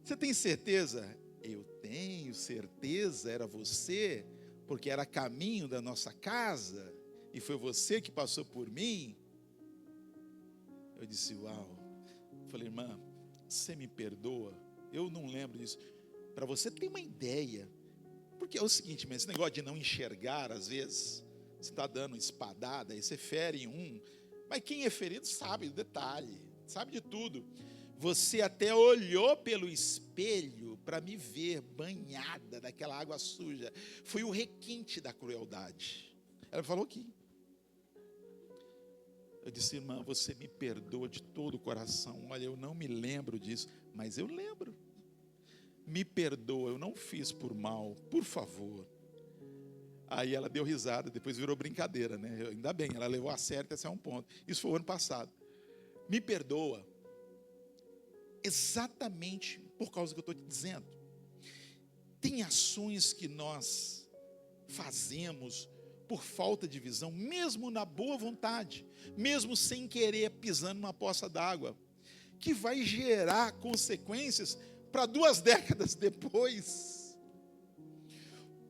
[SPEAKER 2] você tem certeza? Eu tenho certeza, era você, porque era caminho da nossa casa, e foi você que passou por mim? Eu disse, uau. Falei, irmã, você me perdoa? Eu não lembro disso. Para você ter uma ideia, porque é o seguinte, mas esse negócio de não enxergar, às vezes, você está dando espadada, aí você fere em um, mas quem é ferido sabe do detalhe, sabe de tudo. Você até olhou pelo espelho para me ver banhada daquela água suja. Foi o requinte da crueldade. Ela falou aqui. Eu disse, irmã, você me perdoa de todo o coração. Olha, eu não me lembro disso, mas eu lembro. Me perdoa, eu não fiz por mal, por favor. Aí ela deu risada, depois virou brincadeira, né? Ainda bem, ela levou a sério até um ponto. Isso foi o ano passado. me perdoa. Exatamente por causa do que eu estou te dizendo. Tem ações que nós fazemos por falta de visão, mesmo na boa vontade, mesmo sem querer, pisando numa poça d'água, que vai gerar consequências para 2 décadas depois.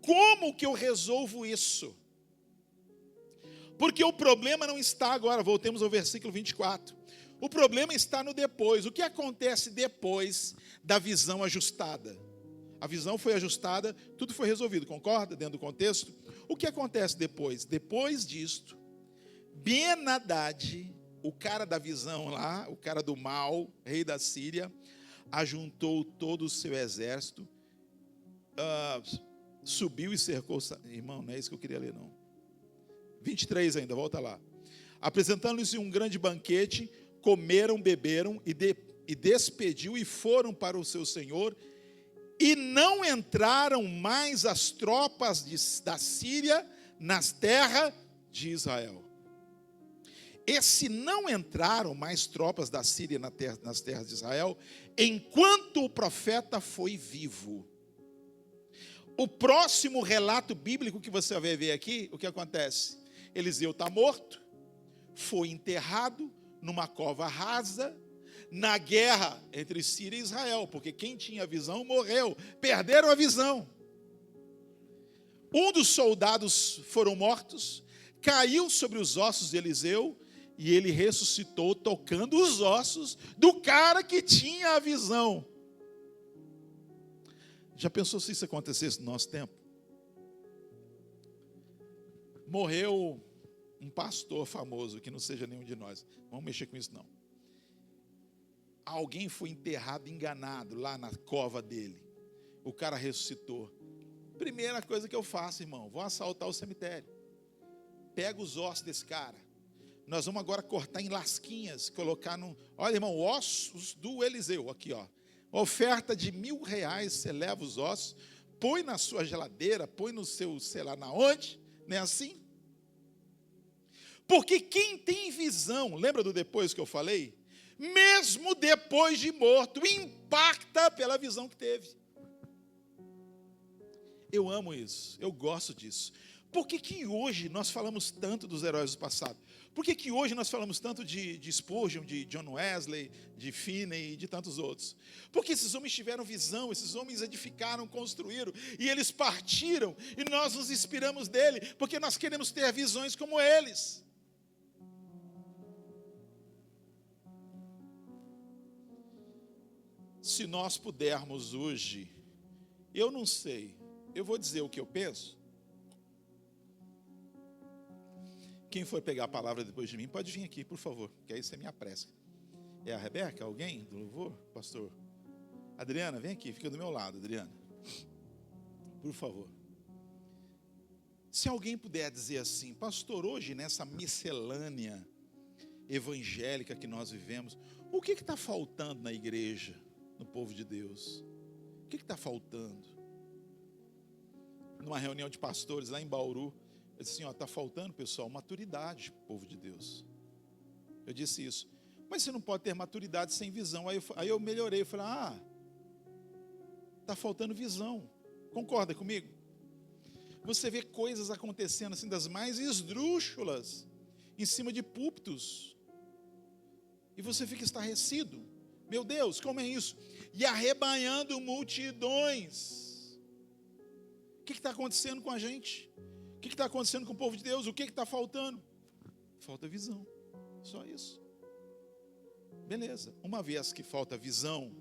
[SPEAKER 2] Como que eu resolvo isso? Porque o problema não está agora, voltemos ao versículo 24. O problema está no depois. O que acontece depois da visão ajustada? A visão foi ajustada, tudo foi resolvido, concorda? Dentro do contexto. O que acontece depois? Depois disto, Ben-Hadad, o cara da visão lá, o cara do mal, rei da Síria, ajuntou todo o seu exército, subiu e cercou. Irmão, não é isso que eu queria ler, não. 23 ainda, volta lá. Apresentando-lhes um grande banquete, comeram, beberam e despediu e foram para o seu senhor. E não entraram mais as tropas da Síria nas terras de Israel. Esse não entraram mais tropas da Síria nas terras de Israel, enquanto o profeta foi vivo. O próximo relato bíblico que você vai ver aqui, o que acontece? Eliseu está morto, foi enterrado numa cova rasa, na guerra entre Síria e Israel, porque quem tinha visão morreu, perderam a visão. Um dos soldados foram mortos, caiu sobre os ossos de Eliseu, e ele ressuscitou tocando os ossos do cara que tinha a visão. Já pensou se isso acontecesse no nosso tempo? Morreu um pastor famoso, que não seja nenhum de nós. Vamos mexer com isso não. Alguém foi enterrado enganado lá na cova dele. O cara ressuscitou. Primeira coisa que eu faço, irmão, vou assaltar o cemitério. Pego os ossos desse cara. Nós vamos agora cortar em lasquinhas, colocar no... Olha, irmão, ossos do Eliseu, aqui, ó. Oferta de R$1.000, você leva os ossos, põe na sua geladeira, põe no seu, sei lá na onde, não é assim? Porque quem tem visão, lembra do depois que eu falei? Mesmo depois de morto, impacta pela visão que teve. Eu amo isso, eu gosto disso. Por que hoje nós falamos tanto dos heróis do passado? Por que hoje nós falamos tanto de Spurgeon, de John Wesley, de Finney e de tantos outros? Porque esses homens tiveram visão, esses homens edificaram, construíram, e eles partiram, e nós nos inspiramos dele, porque nós queremos ter visões como eles. Se nós pudermos hoje, eu não sei, eu vou dizer o que eu penso. Quem for pegar a palavra depois de mim, pode vir aqui, por favor, que aí você me apressa. É a Rebeca? Alguém do louvor? Pastor? Adriana, vem aqui, fica do meu lado, Adriana. Por favor. Se alguém puder dizer assim, pastor, hoje nessa miscelânea evangélica que nós vivemos, o que está faltando na igreja, no povo de Deus? O que está faltando? Numa reunião de pastores lá em Bauru, eu disse assim, está faltando, pessoal, maturidade para o povo de Deus. Eu disse isso. Mas você não pode ter maturidade sem visão. Aí eu melhorei, eu falei, está faltando visão. Concorda comigo? Você vê coisas acontecendo assim, das mais esdrúxulas, em cima de púlpitos. E você fica estarrecido. Meu Deus, como é isso? E arrebanhando multidões. O que está acontecendo com a gente? O que está acontecendo com o povo de Deus? O que está faltando? Falta visão, só isso. Beleza, uma vez que falta visão,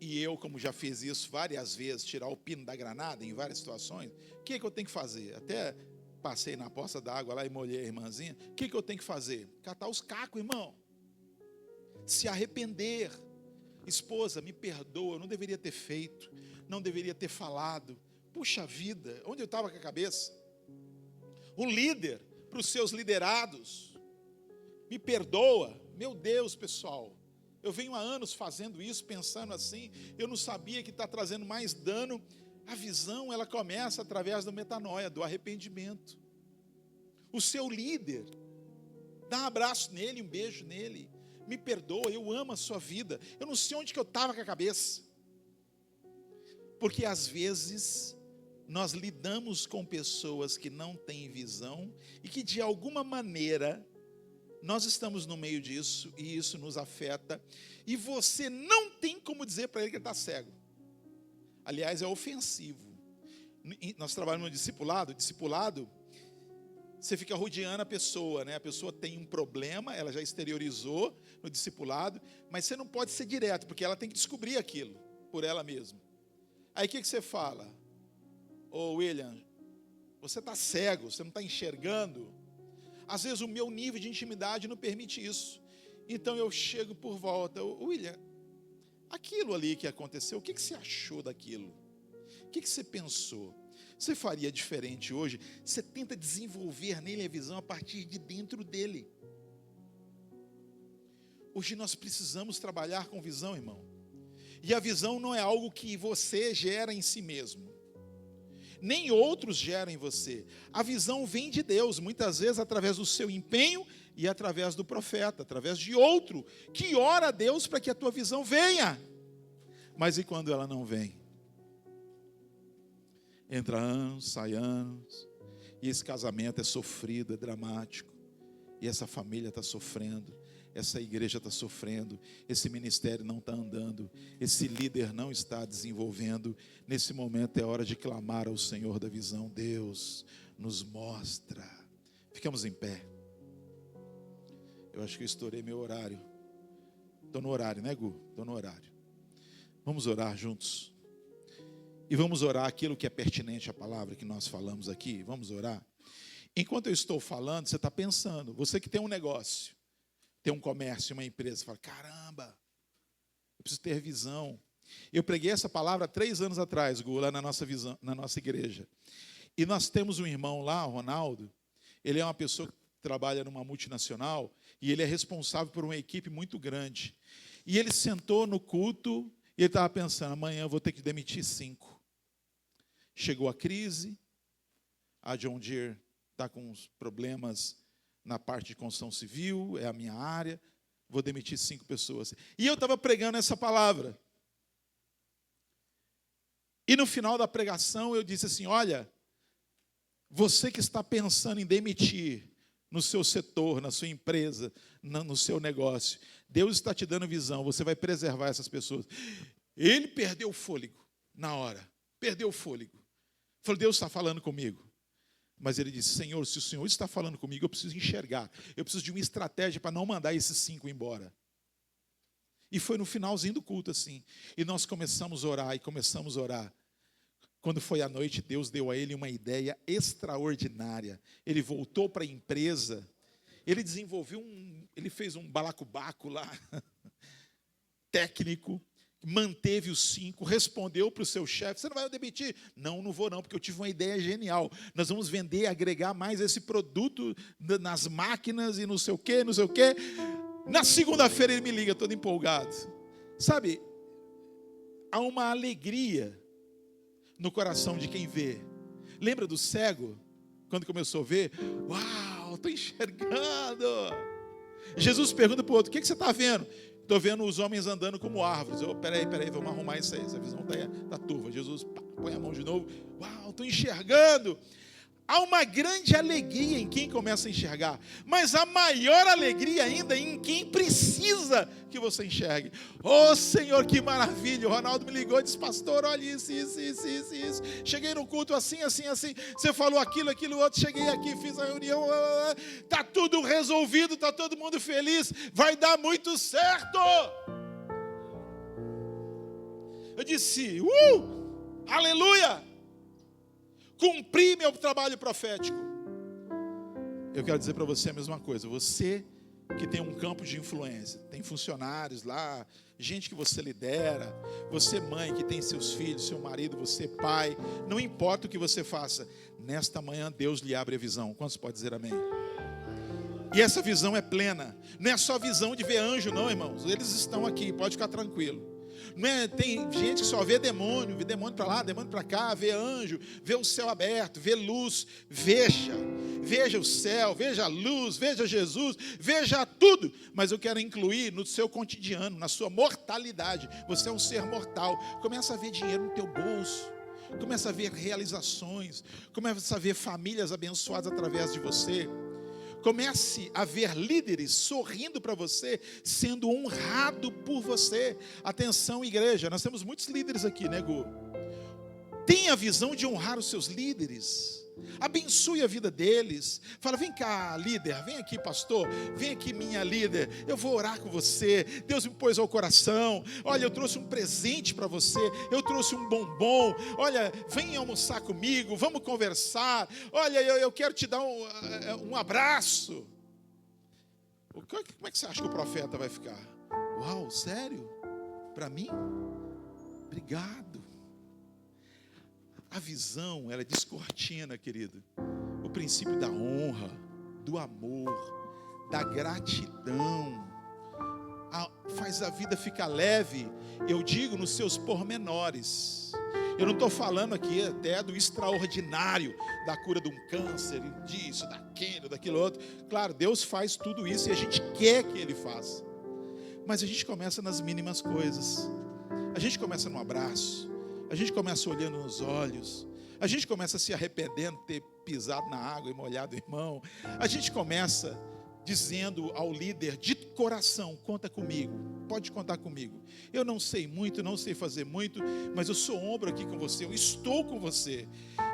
[SPEAKER 2] e eu, como já fiz isso várias vezes, tirar o pino da granada em várias situações, o que eu tenho que fazer? Até passei na poça d'água lá e molhei a irmãzinha. O que eu tenho que fazer? Catar os cacos, irmão. Se arrepender. Esposa, me perdoa, eu não deveria ter feito, não deveria ter falado. Puxa vida, onde eu estava com a cabeça? Um líder para os seus liderados, me perdoa. Meu Deus, pessoal, eu venho há anos fazendo isso, pensando assim, eu não sabia que está trazendo mais dano. A visão, ela começa através da metanoia, do arrependimento. O seu líder, dá um abraço nele, um beijo nele, me perdoa, eu amo a sua vida. Eu não sei onde que eu estava com a cabeça. Porque às vezes nós lidamos com pessoas que não têm visão e que de alguma maneira nós estamos no meio disso e isso nos afeta. E você não tem como dizer para ele que ele está cego. Aliás, é ofensivo. Nós trabalhamos no discipulado. Discipulado, você fica rodeando a pessoa, né? A pessoa tem um problema, ela já exteriorizou no discipulado, mas você não pode ser direto, porque ela tem que descobrir aquilo por ela mesma. Aí o que você fala? Ô William, você está cego, você não está enxergando. Às vezes o meu nível de intimidade não permite isso. Então eu chego por volta. William, aquilo ali que aconteceu, o que você achou daquilo? O que você pensou? Você faria diferente hoje? Você tenta desenvolver nele a visão a partir de dentro dele. Hoje nós precisamos trabalhar com visão, irmão. E a visão não é algo que você gera em si mesmo, nem outros geram em você. A visão vem de Deus, muitas vezes através do seu empenho e através do profeta, através de outro, que ora a Deus para que a tua visão venha. Mas e quando ela não vem? Entra anos, sai anos, e esse casamento é sofrido, é dramático, e essa família está sofrendo, essa igreja está sofrendo, esse ministério não está andando, esse líder não está desenvolvendo. Nesse momento é hora de clamar ao Senhor da visão. Deus, nos mostra. Ficamos em pé. Eu acho que eu estourei meu horário. Estou no horário, né, Gu? Estou no horário. Vamos orar juntos. E vamos orar aquilo que é pertinente à palavra que nós falamos aqui. Vamos orar. Enquanto eu estou falando, você está pensando. Você que tem um negócio, tem um comércio, uma empresa, fala, caramba, eu preciso ter visão. Eu preguei essa palavra 3 anos atrás, Gu, lá na nossa igreja. E nós temos um irmão lá, o Ronaldo. Ele é uma pessoa que trabalha numa multinacional e ele é responsável por uma equipe muito grande. E ele sentou no culto e ele estava pensando, amanhã eu vou ter que demitir 5. Chegou a crise, a John Deere está com uns problemas na parte de construção civil, é a minha área, vou demitir 5 pessoas. E eu estava pregando essa palavra. E no final da pregação eu disse assim, olha, você que está pensando em demitir no seu setor, na sua empresa, no seu negócio, Deus está te dando visão, você vai preservar essas pessoas. Ele perdeu o fôlego na hora, perdeu o fôlego. Falou, Deus está falando comigo. Mas ele disse, Senhor, se o Senhor está falando comigo, eu preciso enxergar. Eu preciso de uma estratégia para não mandar esses 5 embora. E foi no finalzinho do culto assim. E nós começamos a orar, e começamos a orar. Quando foi à noite, Deus deu a ele uma ideia extraordinária. Ele voltou para a empresa. Ele desenvolveu ele fez um balacobaco lá, técnico. Manteve os 5, respondeu para o seu chefe, você não vai demitir? Não, não vou não, porque eu tive uma ideia genial. Nós vamos vender, agregar mais esse produto nas máquinas e não sei o quê, não sei o quê. Na segunda-feira ele me liga, todo empolgado. Sabe, há uma alegria no coração de quem vê. Lembra do cego? Quando começou a ver, uau, estou enxergando. Jesus pergunta para o outro, o que você está vendo? Estou vendo os homens andando como árvores. Peraí, vamos arrumar isso aí. Essa visão está turva. Jesus põe a mão de novo. Uau, estou enxergando. Há uma grande alegria em quem começa a enxergar. Mas a maior alegria ainda é em quem precisa que você enxergue. Oh, Senhor, que maravilha. O Ronaldo me ligou e disse, pastor, olha isso. Cheguei no culto assim. Você falou aquilo, outro. Cheguei aqui, fiz a reunião. Está tudo resolvido, está todo mundo feliz. Vai dar muito certo. Eu disse, aleluia. Cumpri meu trabalho profético. Eu quero dizer para você a mesma coisa. Você que tem um campo de influência, tem funcionários lá, gente que você lidera, você mãe que tem seus filhos, seu marido, você pai, não importa o que você faça, nesta manhã Deus lhe abre a visão. Quantos podem dizer amém? E essa visão é plena. Não é só visão de ver anjo não, irmãos. Eles estão aqui, pode ficar tranquilo. Não é? Tem gente que só vê demônio para lá, demônio para cá, vê anjo, vê o céu aberto, vê luz. Veja o céu, veja a luz, veja Jesus, veja tudo. Mas eu quero incluir no seu cotidiano, na sua mortalidade. Você é um ser mortal. Começa a ver dinheiro no teu bolso. Começa a ver realizações. Começa a ver famílias abençoadas através de você. Comece a ver líderes sorrindo para você, sendo honrado por você. Atenção, igreja, nós temos muitos líderes aqui, né, Gu? Tenha a visão de honrar os seus líderes. Abençoe a vida deles. Fala, vem cá, líder, vem aqui, pastor, vem aqui, minha líder, eu vou orar com você. Deus me pôs ao coração. Olha, eu trouxe um presente para você, eu trouxe um bombom. Olha, vem almoçar comigo, vamos conversar. Olha, eu quero te dar um abraço. Como é que você acha que o profeta vai ficar? Uau, sério? Para mim? Obrigado. A visão, ela descortina, querido, o princípio da honra, do amor, da gratidão. Faz a vida ficar leve, eu digo, nos seus pormenores. Eu não estou falando aqui até do extraordinário, da cura de um câncer, disso, daquilo outro. Claro, Deus faz tudo isso e a gente quer que Ele faça. Mas a gente começa nas mínimas coisas. A gente começa no abraço. A gente começa olhando nos olhos. A gente começa se arrependendo de ter pisado na água e molhado o irmão. A gente começa dizendo ao líder de coração, conta comigo, pode contar comigo. Eu não sei muito, não sei fazer muito, mas eu sou ombro aqui com você, eu estou com você.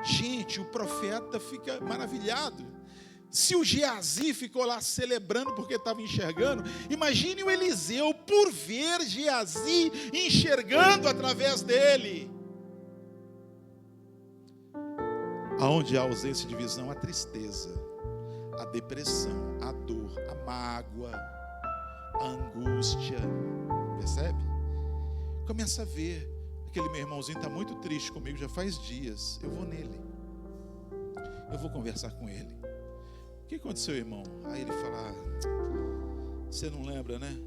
[SPEAKER 2] Gente, o profeta fica maravilhado. Se o Geazi ficou lá celebrando porque estava enxergando, imagine o Eliseu por ver Geazi enxergando através dele. Aonde há ausência de visão, a tristeza, a depressão, a dor, a mágoa, a angústia. Percebe? Começa a ver. Aquele meu irmãozinho está muito triste comigo, já faz dias. Eu vou nele. Eu vou conversar com ele. O que aconteceu, irmão? Aí ele fala, você não lembra, né?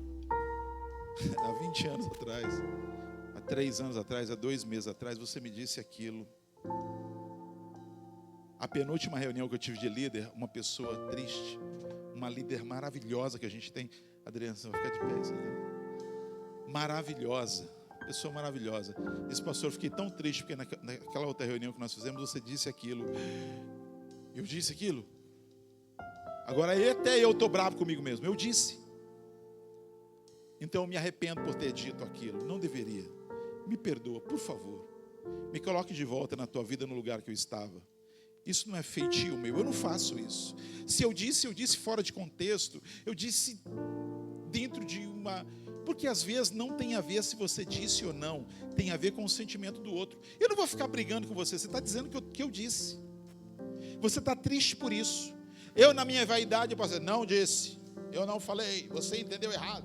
[SPEAKER 2] Há 20 anos atrás, há 3 anos atrás, há 2 meses atrás, você me disse aquilo. A penúltima reunião que eu tive de líder, uma pessoa triste, uma líder maravilhosa que a gente tem. Adriana, você vai ficar de pé, você tá? Maravilhosa, pessoa maravilhosa. Esse pastor, eu fiquei tão triste porque naquela outra reunião que nós fizemos, você disse aquilo. Eu disse aquilo? Agora até eu estou bravo comigo mesmo. Eu disse. Então eu me arrependo por ter dito aquilo. Não deveria. Me perdoa, por favor. Me coloque de volta na tua vida no lugar que eu estava. Isso não é feitio meu, eu não faço isso. Se eu disse fora de contexto. Eu disse dentro de uma... Porque às vezes não tem a ver se você disse ou não. Tem a ver com o sentimento do outro. Eu não vou ficar brigando com você. Você está dizendo que eu disse. Você está triste por isso. Eu, na minha vaidade, eu posso dizer, não disse. Eu não falei, você entendeu errado.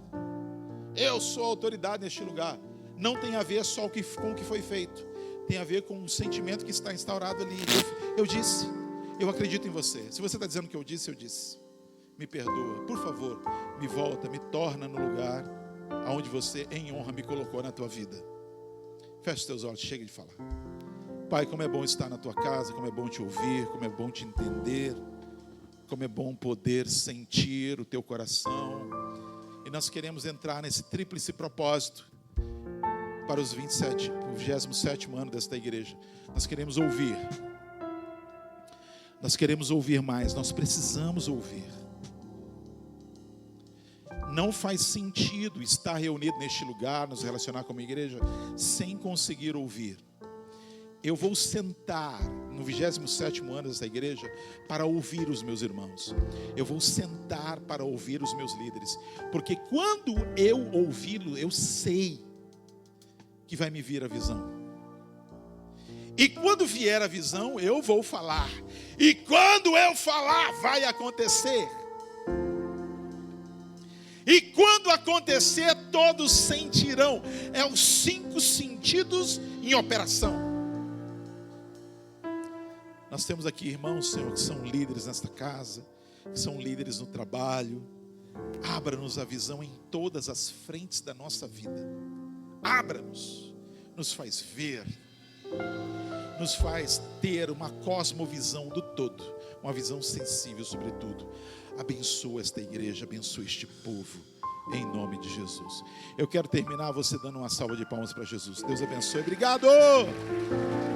[SPEAKER 2] Eu sou a autoridade neste lugar. Não tem a ver só com o que foi feito. Tem a ver com um sentimento que está instaurado ali. Eu disse, eu acredito em você. Se você está dizendo que eu disse, eu disse. Me perdoa, por favor, me volta, me torna no lugar aonde você, em honra, me colocou na tua vida. Feche os teus olhos, chega de falar. Pai, como é bom estar na tua casa, como é bom te ouvir, como é bom te entender, como é bom poder sentir o teu coração. E nós queremos entrar nesse tríplice propósito para o 27º ano desta igreja. Nós queremos ouvir. Nós queremos ouvir mais. Nós precisamos ouvir. Não faz sentido estar reunido neste lugar, nos relacionar como igreja, sem conseguir ouvir. Eu vou sentar no 27º ano dessa igreja para ouvir os meus irmãos. Eu vou sentar para ouvir os meus líderes. Porque quando eu ouvi-lo, eu sei que vai me vir a visão. E quando vier a visão, eu vou falar. E quando eu falar, vai acontecer. E quando acontecer, todos sentirão. É os 5 sentidos em operação. Nós temos aqui irmãos, Senhor, que são líderes nesta casa, que são líderes no trabalho. Abra-nos a visão em todas as frentes da nossa vida.
[SPEAKER 3] abra-nos, nos faz ver, nos faz ter uma cosmovisão do todo, uma visão sensível sobre tudo. Abençoa esta igreja, abençoa este povo, em nome de Jesus. Eu quero terminar você dando uma salva de palmas para Jesus. Deus abençoe, obrigado!